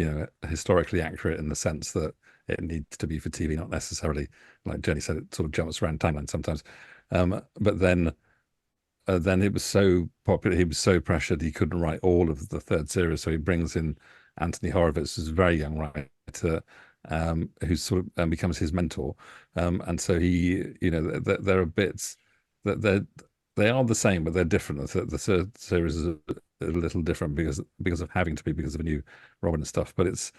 Speaker 3: historically accurate, in the sense that it needs to be for TV, not necessarily, like Jenny said, it sort of jumps around timelines sometimes. But then it was so popular, he was so pressured, he couldn't write all of the third series, so he brings in Anthony Horowitz, who's a very young writer, who sort of becomes his mentor, and so there are bits that they are the same, but they're different. The third series is a little different because of having to be, because of a new Robin and stuff. But it's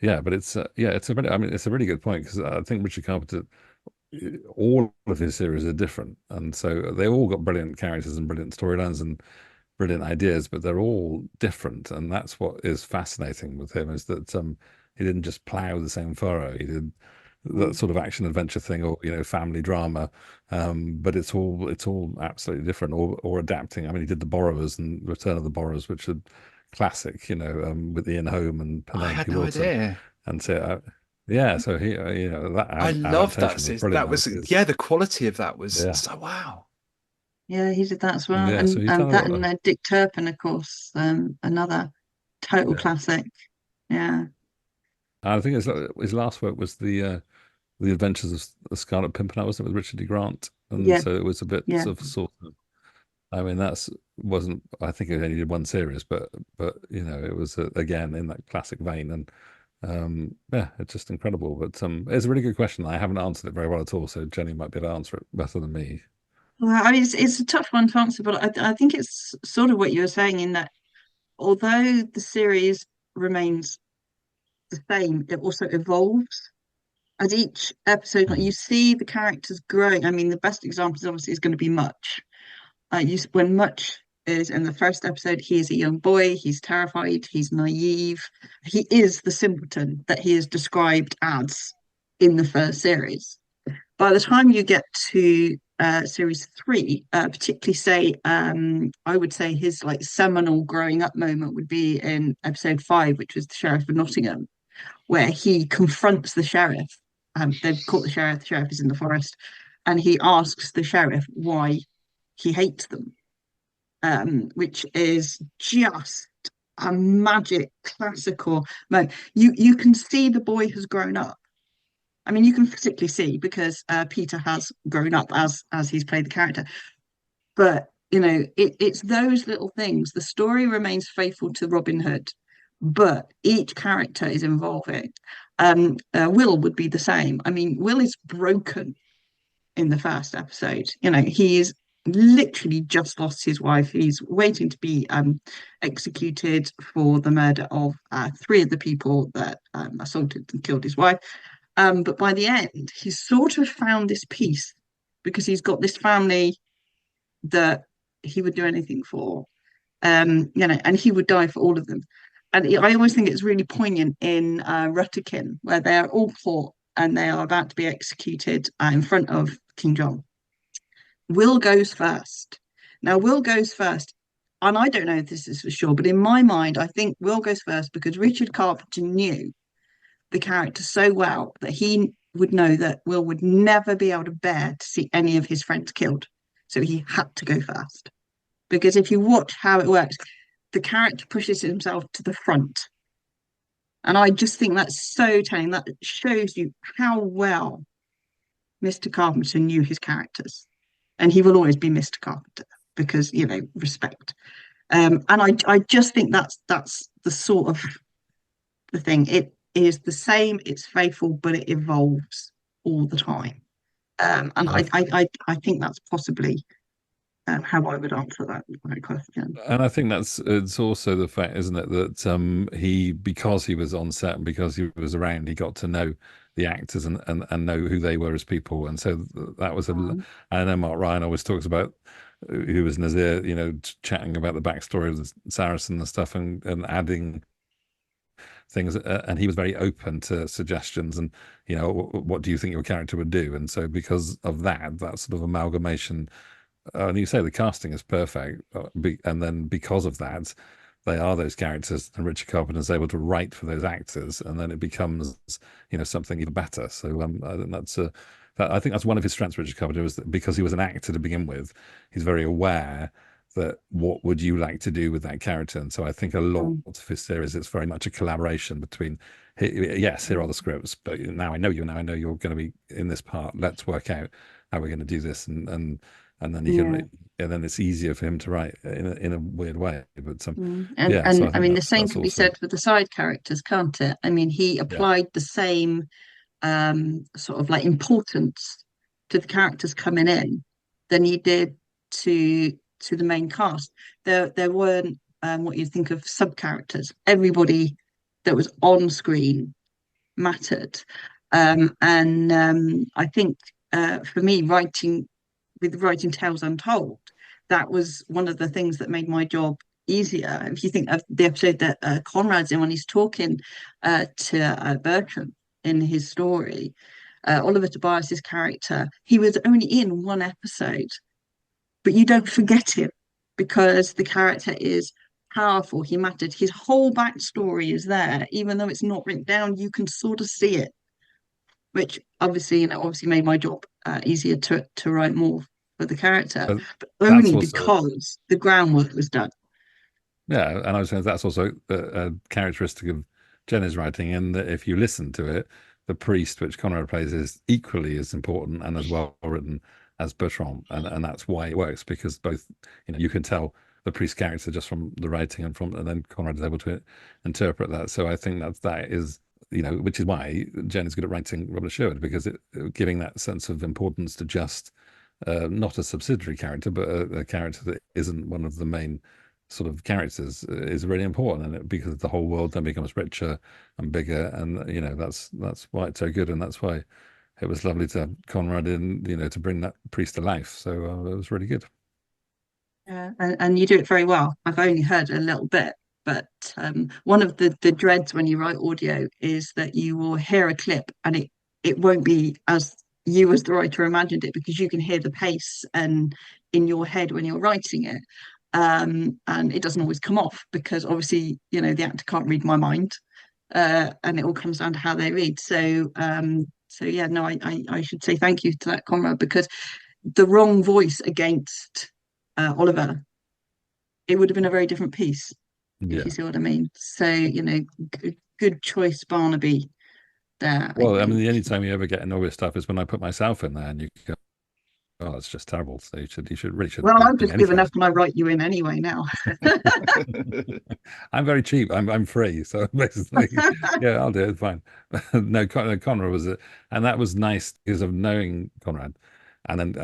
Speaker 3: a really good point, because I think Richard Carpenter, all of his series are different, and so they all got brilliant characters and brilliant storylines and brilliant ideas, but they're all different, and that's what is fascinating with him, is that he didn't just plow the same furrow. He did that sort of action adventure thing, or family drama, but it's all absolutely different, or adapting. I mean, he did The Borrowers and Return of the Borrowers, which are classic, with Ian Holm and Penelope
Speaker 5: I had no
Speaker 3: Wilson.
Speaker 5: idea.
Speaker 3: And so so he that
Speaker 5: I love that. That was the quality of that was so wow.
Speaker 4: Yeah, he did that as well.
Speaker 3: Yeah,
Speaker 4: and
Speaker 3: so
Speaker 4: that and Dick Turpin, of course, another total classic. Yeah.
Speaker 3: I think his last work was the Adventures of the Scarlet Pimpernel, wasn't it, with Richard D. Grant? And so it was a bit sort of. I mean, wasn't. I think it only did one series, but it was again in that classic vein, and Yeah, it's just incredible. But it's a really good question. I haven't answered it very well at all, so Jenny might be able to answer it better than me.
Speaker 4: Well, I mean, it's a tough one to answer, but I think it's sort of what you were saying in that although the series remains the same, it also evolves. As each episode, like, you see the characters growing. I mean, the best example is obviously going to be Much. When Much is in the first episode, he is a young boy, he's terrified, he's naive. He is the simpleton that he is described as in the first series. By the time you get to series 3, particularly say, I would say his like seminal growing up moment would be in episode 5, which was the Sheriff of Nottingham, where he confronts the sheriff. They've caught the sheriff. The sheriff is in the forest, and he asks the sheriff why he hates them, which is just a magic classical moment. You can see the boy has grown up. I mean, you can physically see because Peter has grown up as he's played the character. But it's those little things. The story remains faithful to Robin Hood, but each character is evolving. Will would be the same. I mean, Will is broken in the first episode. He is literally just lost his wife. He's waiting to be executed for the murder of 3 of the people that assaulted and killed his wife. But by the end, he's sort of found this peace because he's got this family that he would do anything for, and he would die for all of them. And I always think it's really poignant in Rutterkin, where they're all caught and they are about to be executed in front of King John. Will goes first. Now, Will goes first, and I don't know if this is for sure, but in my mind, I think Will goes first because Richard Carpenter knew the character so well that he would know that Will would never be able to bear to see any of his friends killed. So he had to go first. Because if you watch how it works, the character pushes himself to the front. And I just think that's so telling. That shows you how well Mr. Carpenter knew his characters. And he will always be Mr. Carpenter because, respect. And I just think that's the sort of the thing. It is the same, it's faithful, but it evolves all the time. And I think that's possibly how I would answer that question.
Speaker 3: And I think it's also the fact, isn't it, that because he was on set and because he was around, he got to know the actors and know who they were as people. And so that was I know Mark Ryan always talks about who was Nazir, chatting about the backstory of the Saracen and stuff and adding things, and he was very open to suggestions and what do you think your character would do. And so because of that sort of amalgamation, and you say the casting is perfect, and then because of that they are those characters, and Richard Carpenter is able to write for those actors, and then it becomes something even better. So I think that's one of his strengths, Richard Carpenter, was that because he was an actor to begin with, he's very aware that what would you like to do with that character. And so I think a lot of his series, it's very much a collaboration between, yes, here are the scripts, but now I know you, now I know you're going to be in this part, let's work out how we're going to do this, and then he can, and then it's easier for him to write in a weird way. But so
Speaker 4: I mean, the same can be said for the side characters, can't it? I mean, he applied the same sort of like importance to the characters coming in than he did to the main cast. There weren't what you think of sub characters. Everybody that was on screen mattered, and I think for me, writing Tales Untold, that was one of the things that made my job easier. If you think of the episode that Conrad's in when he's talking to Bertram in his story, Oliver Tobias's character, he was only in one episode, but you don't forget him because the character is powerful. He mattered. His whole backstory is there, even though it's not written down. You can sort of see it, which obviously made my job easier to write more for the character, but only because the groundwork was done.
Speaker 3: Yeah, and I was saying that's also a characteristic of Jenny's writing, in that if you listen to it, the priest, which Conrad plays, is equally as important and as well written as Bertrand, and that's why it works, because both, you can tell the priest character just from the writing and then Conrad is able to interpret that. So I think that is which is why Jen is good at writing Robin of Sherwood, because giving that sense of importance to just not a subsidiary character, but a character that isn't one of the main sort of characters is really important, and because the whole world then becomes richer and bigger, and that's why it's so good, and that's why it was lovely to have Conrad in, to bring that priest to life. So it was really good.
Speaker 4: Yeah, and you do it very well. I've only heard a little bit, but one of the dreads when you write audio is that you will hear a clip and it won't be as you as the writer imagined it, because you can hear the pace and in your head when you're writing it. And it doesn't always come off because obviously, the actor can't read my mind. And it all comes down to how they read. So yeah, no, I should say thank you to that, Conrad, because the wrong voice against Oliver, it would have been a very different piece, if you see what I mean. So, good choice, Barnaby, there.
Speaker 3: Well, I mean, the only time you ever get annoyed with stuff is when I put myself in there and you go, oh, it's just terrible. So you should really should.
Speaker 4: Well, I've just given up and I write you in anyway now.
Speaker 3: I'm very cheap. I'm free. So basically, yeah, I'll do it. Fine. No, Conrad was it. And that was nice because of knowing Conrad. And then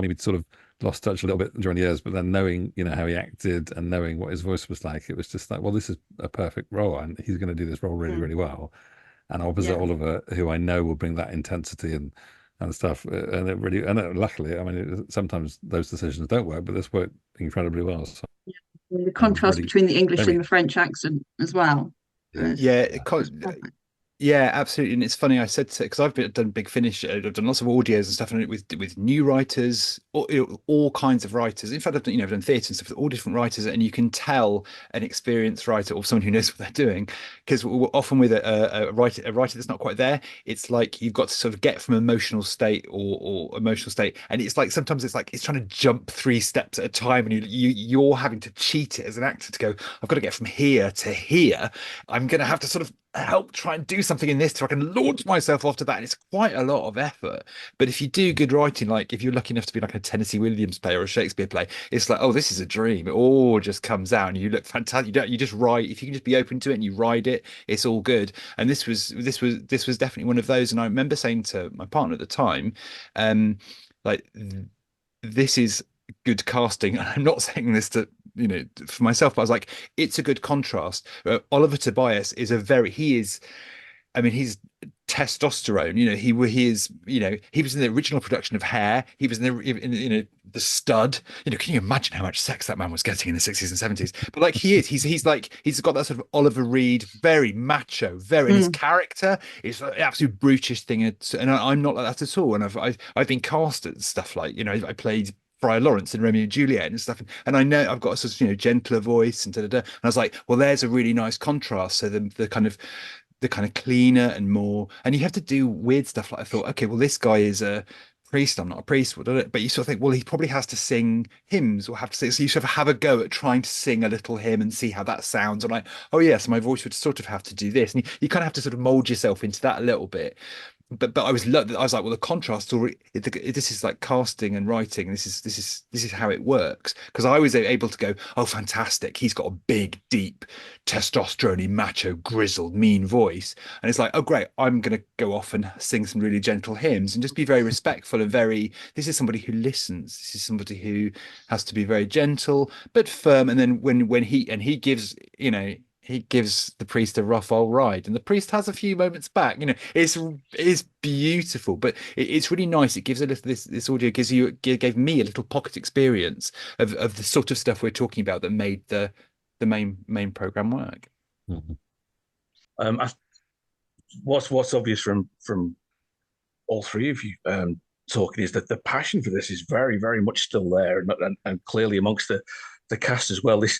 Speaker 3: we'd sort of lost touch a little bit during the years, but then knowing, how he acted and knowing what his voice was like, it was just like, well, this is a perfect role and he's going to do this role really, really well. And opposite Oliver, who I know will bring that intensity and stuff, and luckily, I mean, sometimes those decisions don't work, but this worked incredibly well. So
Speaker 4: the contrast between the English and the French accent as well.
Speaker 5: Yeah, absolutely. And it's funny, I said because I've done Big Finish, I've done lots of audios and stuff, and with new writers, all kinds of writers. In fact, I've done theatre and stuff with all different writers, and you can tell an experienced writer or someone who knows what they're doing, because often with a writer that's not quite there, it's like you've got to sort of get from emotional state or emotional state, and it's like sometimes it's like it's trying to jump 3 steps at a time, and you're having to cheat it as an actor to go, I've got to get from here to here. I'm going to have to sort of help try and do something in this so I can launch myself off to that. And it's quite a lot of effort. But if you do good writing, like if you're lucky enough to be like a Tennessee Williams play or a Shakespeare play, it's like, oh, this is a dream. It all just comes out and you look fantastic. You just write. If you can just be open to it and you ride it, it's all good. And this was definitely one of those. And I remember saying to my partner at the time, like, this is good casting. And I'm not saying this to for myself, but I was like, it's a good contrast. Oliver Tobias is he's testosterone. He was in the original production of Hair. He was in the Stud. Can you imagine how much sex that man was getting in the 60s and 70s? But like he's got that sort of Oliver Reed, very macho, and his character is an absolute brutish thing. And I'm not like that at all. And I've been cast at stuff like I played Friar Lawrence and Romeo and Juliet and stuff, and I know I've got a sort of gentler voice and and I was like, well, there's a really nice contrast. So the kind of cleaner and more, and you have to do weird stuff. Like I thought, okay, well, this guy is a priest, I'm not a priest, but you sort of think, well, he probably has to sing hymns or have to sing, so you sort of have a go at trying to sing a little hymn and see how that sounds. I'm like, oh yes, my voice would sort of have to do this, and you kind of have to sort of mold yourself into that a little bit. But I was like, well, the contrast already. This is like casting and writing. This is how it works, because I was able to go, oh, fantastic. He's got a big, deep, testosterone-y, macho, grizzled, mean voice, and it's like, oh, great. I'm going to go off and sing some really gentle hymns and just be very respectful and very. This is somebody who listens. This is somebody who has to be very gentle but firm. And then when he gives, he gives the priest a rough old ride, and the priest has a few moments back. It's beautiful, but it's really nice. It gives a little. This audio gave me a little pocket experience of the sort of stuff we're talking about that made the main program work.
Speaker 3: Mm-hmm.
Speaker 6: What's obvious from all three of you talking is that the passion for this is very, very much still there, and clearly amongst the cast as well. This,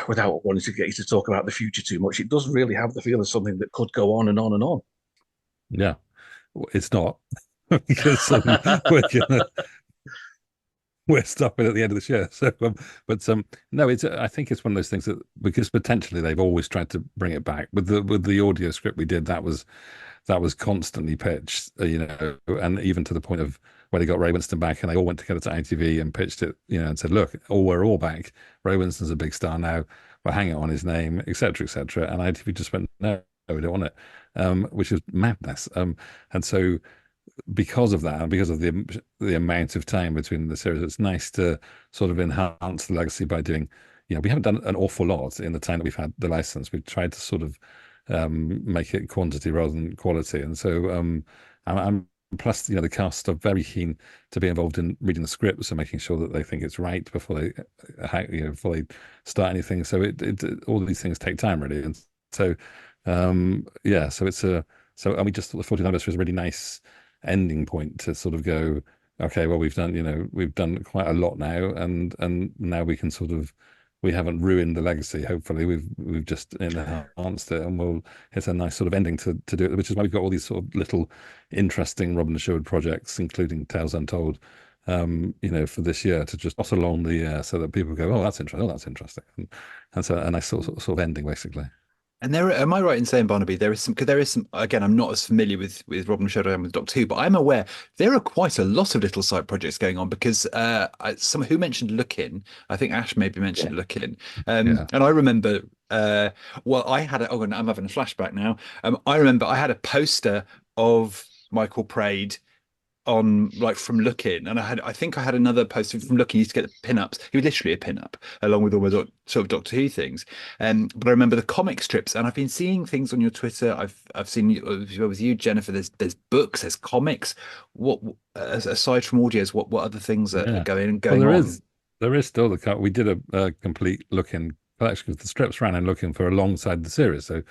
Speaker 6: without wanting to get you to talk about the future too much, it does really have the feel of something that could go on and on and on.
Speaker 3: Yeah, it's not, because we're stopping at the end of this year. So, no, I think it's one of those things that, because potentially they've always tried to bring it back with the audio script we did. That was constantly pitched, and even to the point of where they got Ray Winston back, and they all went together to ITV and pitched it, and said, look, we're all back. Ray Winston's a big star now. We're hanging on his name, etc., etc. And ITV just went, no, we don't want it, which is madness. And so because of that, and because of the amount of time between the series, it's nice to sort of enhance the legacy by doing, we haven't done an awful lot in the time that we've had the license. We've tried to sort of make it quantity rather than quality. And so I'm plus, the cast are very keen to be involved in reading the scripts and making sure that they think it's right before they start anything. So it all these things take time, really. And so so it's and we just thought the 40th anniversary was a really nice ending point to sort of go, okay, well, we've done quite a lot now, and now we can sort of, we haven't ruined the legacy. Hopefully, we've just enhanced it, and it's a nice sort of ending to do it, which is why we've got all these sort of little interesting Robin of Sherwood projects, including Tales Untold, for this year, to just toss along the year so that people go, oh, that's interesting, and so a nice sort of ending, basically.
Speaker 5: And am I right in saying, Barnaby, there is some, again, I'm not as familiar with Robin of Sherwood and with Doctor Who, but I'm aware there are quite a lot of little side projects going on, because someone who mentioned Look-In, I think Ash maybe mentioned Look-In. And I remember, I had I'm having a flashback now. I remember I had a poster of Michael Praed on, like, from Look-In, and I think I had another poster from Look-In. He used to get the pin-ups. He was literally a pin-up along with all my sort of Doctor Who things. But I remember the comic strips, and I've been seeing things on your Twitter. I've seen with you, Jennifer. There's books, there's comics. What aside from audios, what other things are going on?
Speaker 3: There is still the cut. We did a complete Look-In collection, because the strips ran in Look-In for alongside the series. So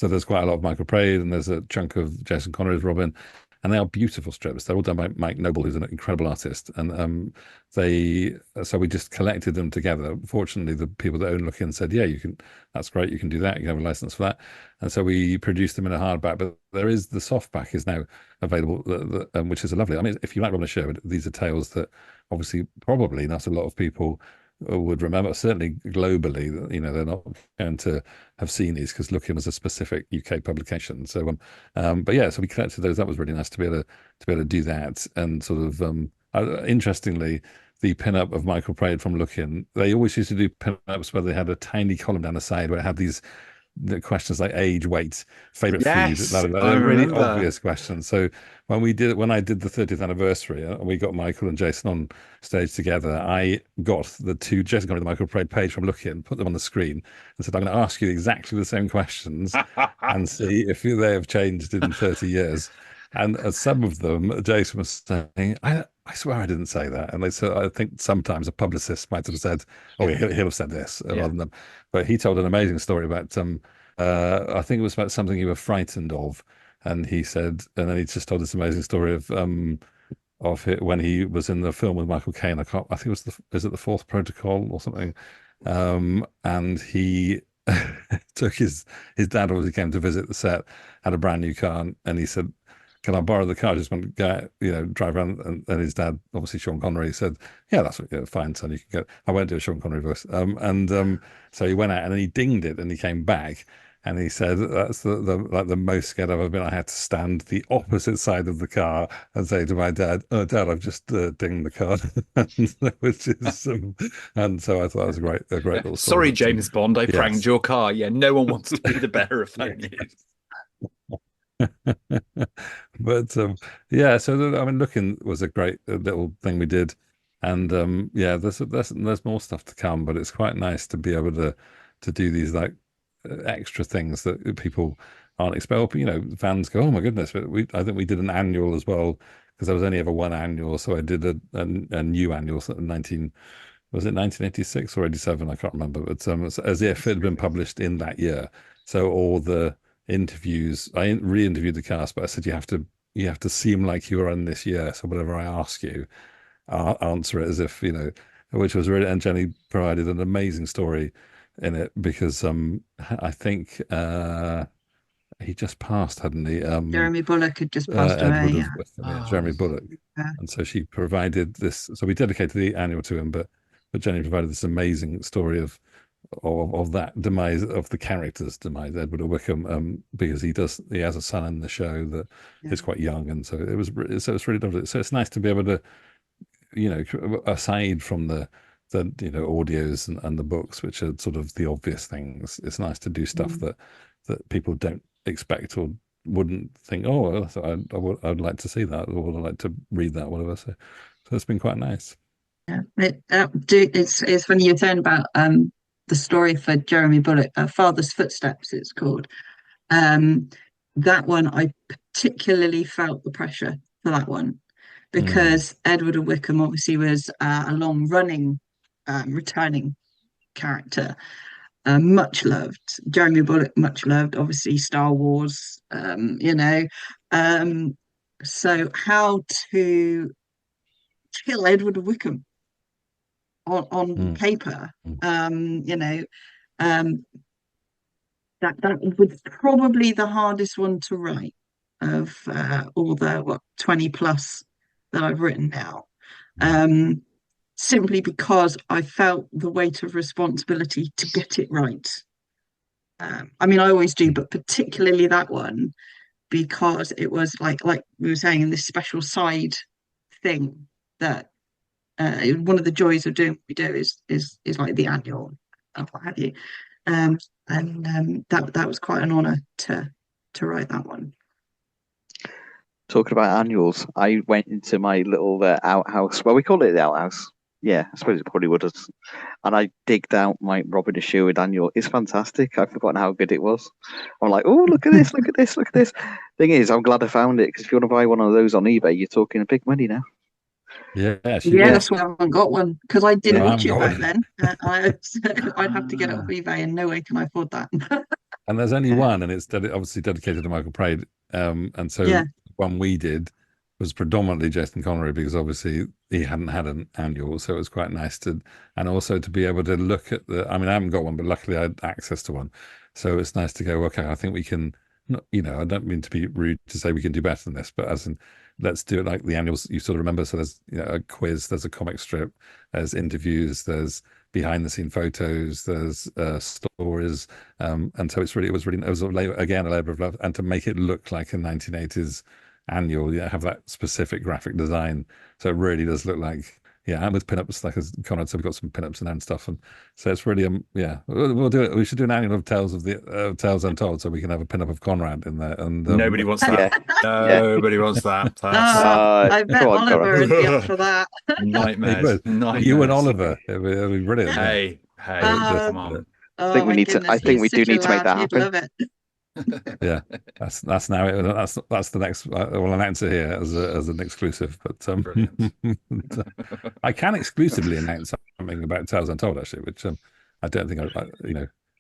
Speaker 3: there's quite a lot of Michael Praed, and there's a chunk of Jason Conrad's Robin. And they are beautiful strips. They're all done by Mike Noble, who's an incredible artist. And so we just collected them together. Fortunately, the people that own Look-In said, yeah, you can, that's great, you can do that, you can have a license for that. And so we produced them in a hardback, but the softback is now available, which is lovely. I mean, if you like Robin of Sherwood, these are tales that obviously probably not a lot of people would remember, certainly globally. They're not going to have seen these, because Look-In was a specific UK publication. So but yeah, so we collected those. That was really nice to be able to do that. And sort of interestingly, the pin-up of Michael Praed from Look-In, they always used to do pin-ups where they had a tiny column down the side where it had the questions like age, weight, favorite food, really obvious questions. So when I did the 30th anniversary, and we got Michael and Jason on stage together, I got Jason got the Michael Praed page from Look-In, put them on the screen, and said, I'm going to ask you exactly the same questions and see if they have changed in 30 years. And some of them, Jason was saying, I swear I didn't say that. And I think sometimes a publicist might have said, oh, he'll have said this, rather than them. But he told an amazing story about I think it was about something you were frightened of. And he said, and then he just told this amazing story of it when he was in the film with Michael Caine. I think it was is it the Fourth Protocol or something? And he took his dad, obviously came to visit the set, had a brand new car, and he said, can I borrow the car? I just want to go, drive around. And his dad, obviously Sean Connery, said, yeah, that's fine, son, you can go. I won't do a Sean Connery voice. So he went out and then he dinged it and he came back. And he said, that's the most scared I've ever been. I had to stand the opposite side of the car and say to my dad, oh, Dad, I've just dinged the car. Which is, and so I thought it was a great little story.
Speaker 5: Sorry, James Bond, I pranked your car. Yeah, no one wants to be the bearer of that news.
Speaker 3: But so I mean, Look-In was a great little thing we did, and there's more stuff to come, but it's quite nice to be able to do these like extra things that people aren't expecting. Fans go, oh my goodness, but I think we did an annual as well, because there was only ever one annual, so I did a new annual. Was it 1986 or 87? I can't remember, but as if it had been published in that year. So all the interviews, I re-interviewed the cast, but I said you have to seem like you are in this year. So whatever I ask you, answer it as if which was really. And Jenny provided an amazing story in it, because I think he just passed, hadn't he?
Speaker 4: Jeremy Bullock had just passed away.
Speaker 3: Jeremy Bullock, and so she provided this. So we dedicated the annual to him, but Jenny provided this amazing story of that demise, of the character's demise, Edward of Wickham, because he has a son in the show that is quite young, and so it's really lovely. So it's nice to be able to, aside from the audios and the books, which are sort of the obvious things, it's nice to do stuff that people don't expect or wouldn't think, oh, I'd like to see that, or I'd like to read that, whatever. So it's been quite nice.
Speaker 4: Yeah, it's funny you're saying about the story for Jeremy Bullock, Father's Footsteps, it's called. That one, I particularly felt the pressure for that one because Edward of Wickham obviously was a long-running, returning character, much loved. Jeremy Bullock, much loved. Obviously, Star Wars. So how to kill Edward of Wickham on paper? That was probably the hardest one to write of all the 20 plus that I've written now. Simply because I felt the weight of responsibility to get it right. I mean, I always do, but particularly that one, because it was like we were saying in this special side thing that one of the joys of doing what we do is like the annual and what have you. That was quite an honour to write that one.
Speaker 1: Talking about annuals, I went into my little outhouse. Well, we call it the outhouse. Yeah, I suppose it probably would have. And I digged out my Robin of Sherwood annual. It's fantastic. I've forgotten how good it was. I'm like, oh, look at this, look at this, look at this. Thing is, I'm glad I found it because if you want to buy one of those on eBay, you're talking a big money now.
Speaker 3: Yeah,
Speaker 4: that's why I haven't got one because I didn't watch it back
Speaker 3: one.
Speaker 4: then. I'd have to get it off eBay, and no way can I afford that.
Speaker 3: And there's only one, and it's obviously dedicated to Michael Praed. And so the one we did was predominantly Jason Connery because obviously he hadn't had an annual, so it was quite nice and also to be able to look at I mean, I haven't got one, but luckily I had access to one, so it's nice to go, okay, I think we can. I don't mean to be rude to say we can do better than this, but as in, let's do it like the annuals you sort of remember. So there's a quiz, there's a comic strip, there's interviews, there's behind the scene photos, there's stories, and so it was again a labor of love, and to make it look like a 1980s annual, have that specific graphic design, so it really does look like. Yeah, and with pinups, like as Conrad said, we've got some pinups and stuff, and so it's really we'll do it. We should do an annual of Tales Untold, so we can have a pinup of Conrad in there. And
Speaker 5: nobody wants that. Nobody wants that.
Speaker 4: I bet Oliver would be up for that.
Speaker 5: Nightmares.
Speaker 3: You and Oliver, it'd be brilliant.
Speaker 5: Hey, come on.
Speaker 1: I think we need to. I think we do need to make that happen.
Speaker 4: Love it.
Speaker 3: Yeah, that's the next. We'll announce it here as an exclusive. But I can exclusively announce something about Tales Untold actually, which I don't think I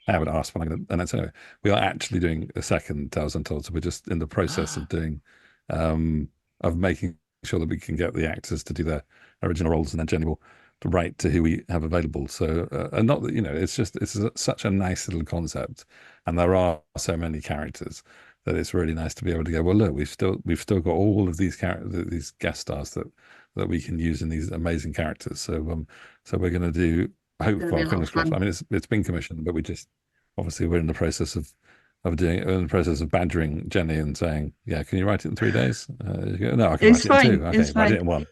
Speaker 3: haven't asked, but I'm going to announce anyway. We are actually doing a second Tales Untold, so we're just in the process of doing of making sure that we can get the actors to do their original roles, and then Jenny will write to who we have available. So and not that it's such a nice little concept, and there are so many characters that it's really nice to be able to go, well, look, we've still got all of these these guest stars that we can use in these amazing characters. So we're going to do, hopefully, fingers crossed. I mean, it's been commissioned, but we're in the process of badgering Jenny and saying, yeah, can you write it in 3 days? No, I can write it in 2. Okay, write it in 1.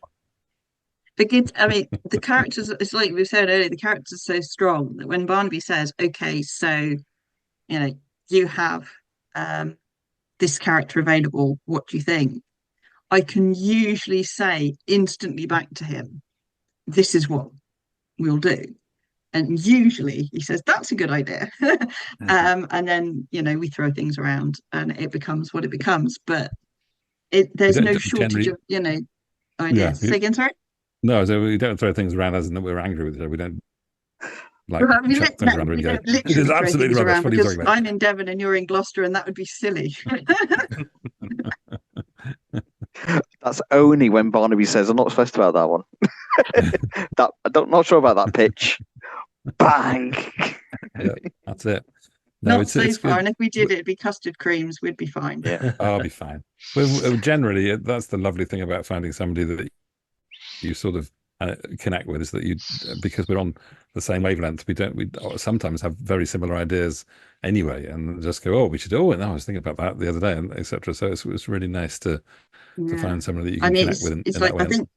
Speaker 4: The characters, it's like we said earlier, the characters are so strong that when Barnaby says, okay, so, you have this character available, what do you think? I can usually say instantly back to him, this is what we'll do. And usually he says, that's a good idea. And then, we throw things around and it becomes what it becomes. But there's no shortage of, ideas.
Speaker 3: Yeah,
Speaker 4: Say again, sorry?
Speaker 3: No, so we don't throw things around as in that we're angry with each other. We don't chuck things around and go, it is absolutely rubbish. What are you talking about?
Speaker 4: I'm in Devon and you're in Gloucester, and that would be silly.
Speaker 1: That's only when Barnaby says, I'm not supposed to about that one. I'm not sure about that pitch. Bang!
Speaker 3: Yeah, that's it.
Speaker 4: No, not so far. And if we did, it'd be custard creams. We'd be fine.
Speaker 1: Yeah,
Speaker 3: I'll be fine. Well, generally, that's the lovely thing about finding somebody that you sort of connect with, is that because we're on the same wavelength, we sometimes have very similar ideas anyway, and just go, we should. And I was thinking about that the other day, and etc. So it's really nice to find somebody that you can connect with.
Speaker 4: It's like, I think,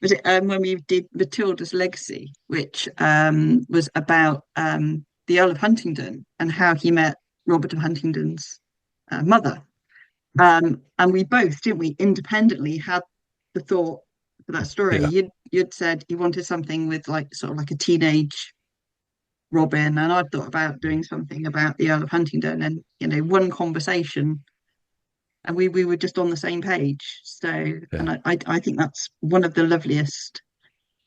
Speaker 4: was it when we did Matilda's Legacy, which was about the Earl of Huntingdon and how he met Robert of Huntingdon's mother. And we both, didn't we, independently had the thought for that story.
Speaker 3: Yeah.
Speaker 4: You'd said you wanted something with like sort of like a teenage Robin, and I'd thought about doing something about the Earl of Huntingdon, and one conversation, and we were just on the same page. So, and I think that's one of the loveliest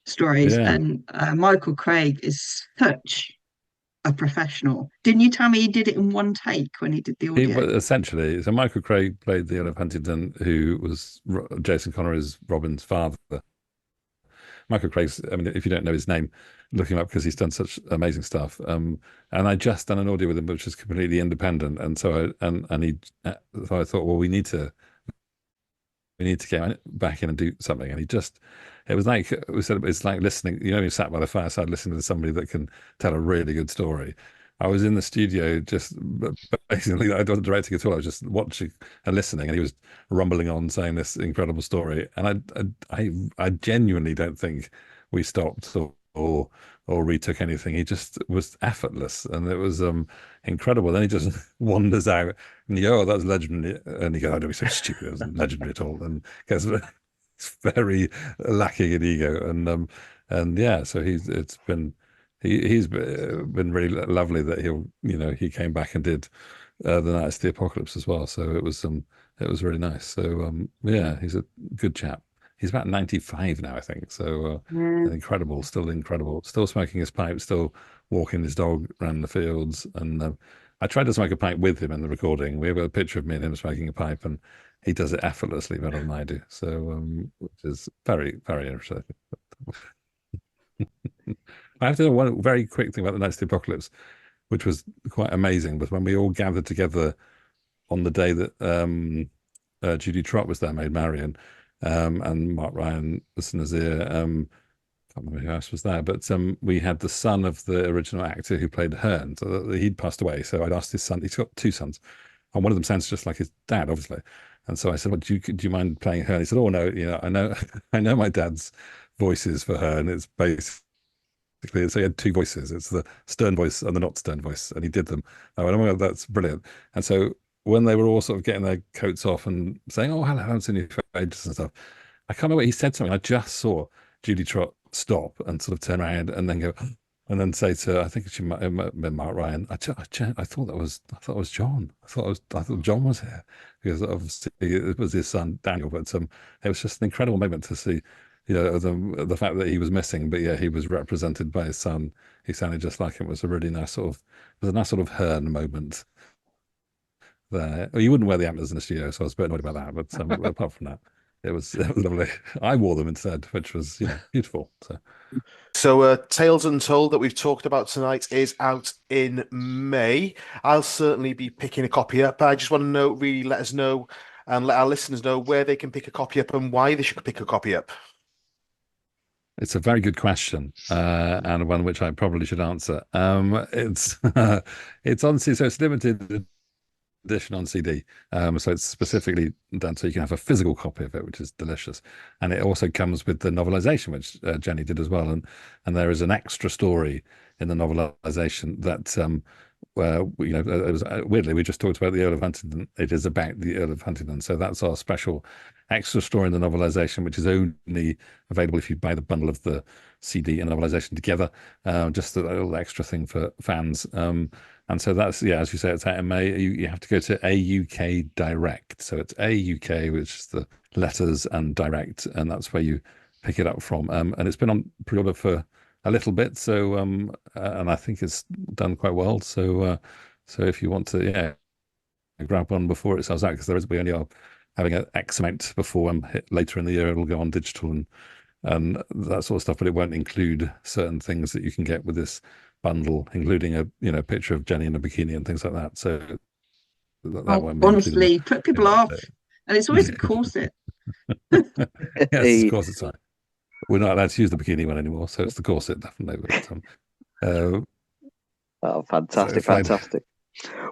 Speaker 4: stories.
Speaker 3: Yeah.
Speaker 4: And Michael Craig is such a professional. Didn't you tell me he did it in one take when he did the audio?
Speaker 3: Essentially, so Michael Craig played the Earl of Huntingdon, who was Jason Connery's Robin's father. Michael Craig's, I mean, if you don't know his name, look him up because he's done such amazing stuff. And I just done an audio with him, which is completely independent. And so so I thought, well, we need to get back in and do something. And it's like listening. You sat by the fireside listening to somebody that can tell a really good story. I was in the studio just basically, I wasn't directing at all. I was just watching and listening, and he was rumbling on saying this incredible story. And I genuinely don't think we stopped or retook anything. He just was effortless, and it was incredible. Then he just wanders out, and you go, "Oh, that's legendary," and you go, "Oh, don't be so stupid. It wasn't legendary at all." And gets very lacking in ego, and yeah, so he's been really lovely that he came back and did the Nights of the Apocalypse as well. So it was really nice. So yeah, he's a good chap. He's about 95 now, I think. So incredible, still smoking his pipe, still walking his dog around the fields. And I tried to smoke a pipe with him in the recording. We have a picture of me and him smoking a pipe, and he does it effortlessly better than I do. So which is very, very interesting. I have to know one very quick thing about the Nights of the Apocalypse, which was quite amazing, was when we all gathered together on the day that Judy Trott was there, Maid Marian, and Mark Ryan was Nazir. I can't remember who else was there, but we had the son of the original actor who played Hearn. So he'd passed away. So I'd asked his son. He's got two sons, and one of them sounds just like his dad, obviously. And so I said, "Well, do you mind playing Hearn?" He said, "Oh no, I know, I know my dad's voices for Hearn. It's basically." So he had two voices. It's the stern voice and the not stern voice, and he did them. I went, "Oh my God, that's brilliant!" And so when they were all sort of getting their coats off and saying, "Oh, hello, I haven't seen you for ages" and stuff, I can't remember what he said something. I just saw Judy Trott stop and sort of turn around and then go, and then say to, I think she might have been Mark Ryan, I thought it was John. I thought John was here, because obviously it was his son Daniel. But it was just an incredible moment to see. The fact that he was missing, but yeah, he was represented by his son. He sounded just like him. It was a really nice sort of Hearn moment there. Well, you wouldn't wear the antlers in the studio, so I was a bit annoyed about that. But apart from that, it was lovely. I wore them instead, which was beautiful.
Speaker 2: So Tales Untold that we've talked about tonight is out in May. I'll certainly be picking a copy up. I just want to really let us know and let our listeners know where they can pick a copy up and why they should pick a copy up.
Speaker 3: It's a very good question, and one which I probably should answer. It's on, so it's limited edition on CD, so it's specifically done so you can have a physical copy of it, which is delicious. And it also comes with the novelization, which Jenny did as well. And there is an extra story in the novelization that it was weirdly, we just talked about the Earl of Huntingdon. It is about the Earl of Huntingdon, so that's our special extra story in the novelization, which is only available if you buy the bundle of the CD and novelization together. Just a little extra thing for fans. And so that's, as you say, it's out in May. You have to go to AUK Direct. So it's AUK, which is the letters and direct, and that's where you pick it up from. And it's been on pre-order for a little bit, so and I think it's done quite well. So if you want to, grab one before it sells out, because we only are having an X amount before later in the year it'll go on digital and that sort of stuff, but it won't include certain things that you can get with this bundle, including a picture of Jenny in a bikini and things like that. So that won't be
Speaker 4: honestly put people off, and it's always a corset.
Speaker 3: Yes, of course it's right. We're not allowed to use the bikini one anymore, so it's the corset definitely. But,
Speaker 1: oh, fantastic,
Speaker 3: so
Speaker 1: fantastic.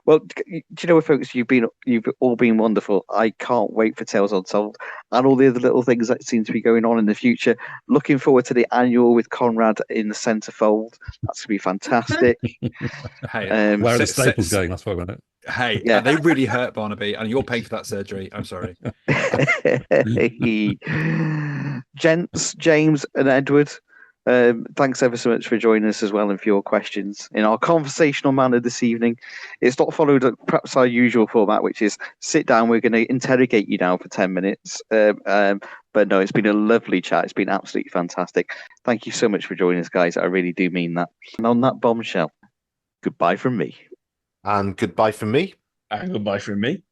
Speaker 1: Well, do you know what, folks? You've all been wonderful. I can't wait for Tales Untold and all the other little things that seem to be going on in the future. Looking forward to the annual with Conrad in the centerfold. That's gonna be fantastic.
Speaker 5: Hey,
Speaker 3: Where are the
Speaker 5: se-
Speaker 3: staples
Speaker 5: se-
Speaker 3: going? That's what I want to.
Speaker 5: hey,
Speaker 1: Yeah.
Speaker 5: they really hurt Barnaby, and you're paying for that surgery. I'm sorry.
Speaker 1: Gents, James and Edward, thanks ever so much for joining us as well and for your questions in our conversational manner this evening. It's not followed perhaps our usual format, which is sit down, we're going to interrogate you now for 10 minutes. But no, it's been a lovely chat. It's been absolutely fantastic. Thank you so much for joining us, guys. I really do mean that. And on that bombshell, goodbye from me.
Speaker 2: And goodbye from me.
Speaker 6: And goodbye from me.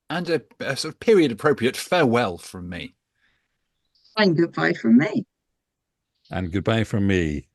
Speaker 5: And a sort of period appropriate farewell from me.
Speaker 4: And goodbye from me.
Speaker 3: And goodbye from me.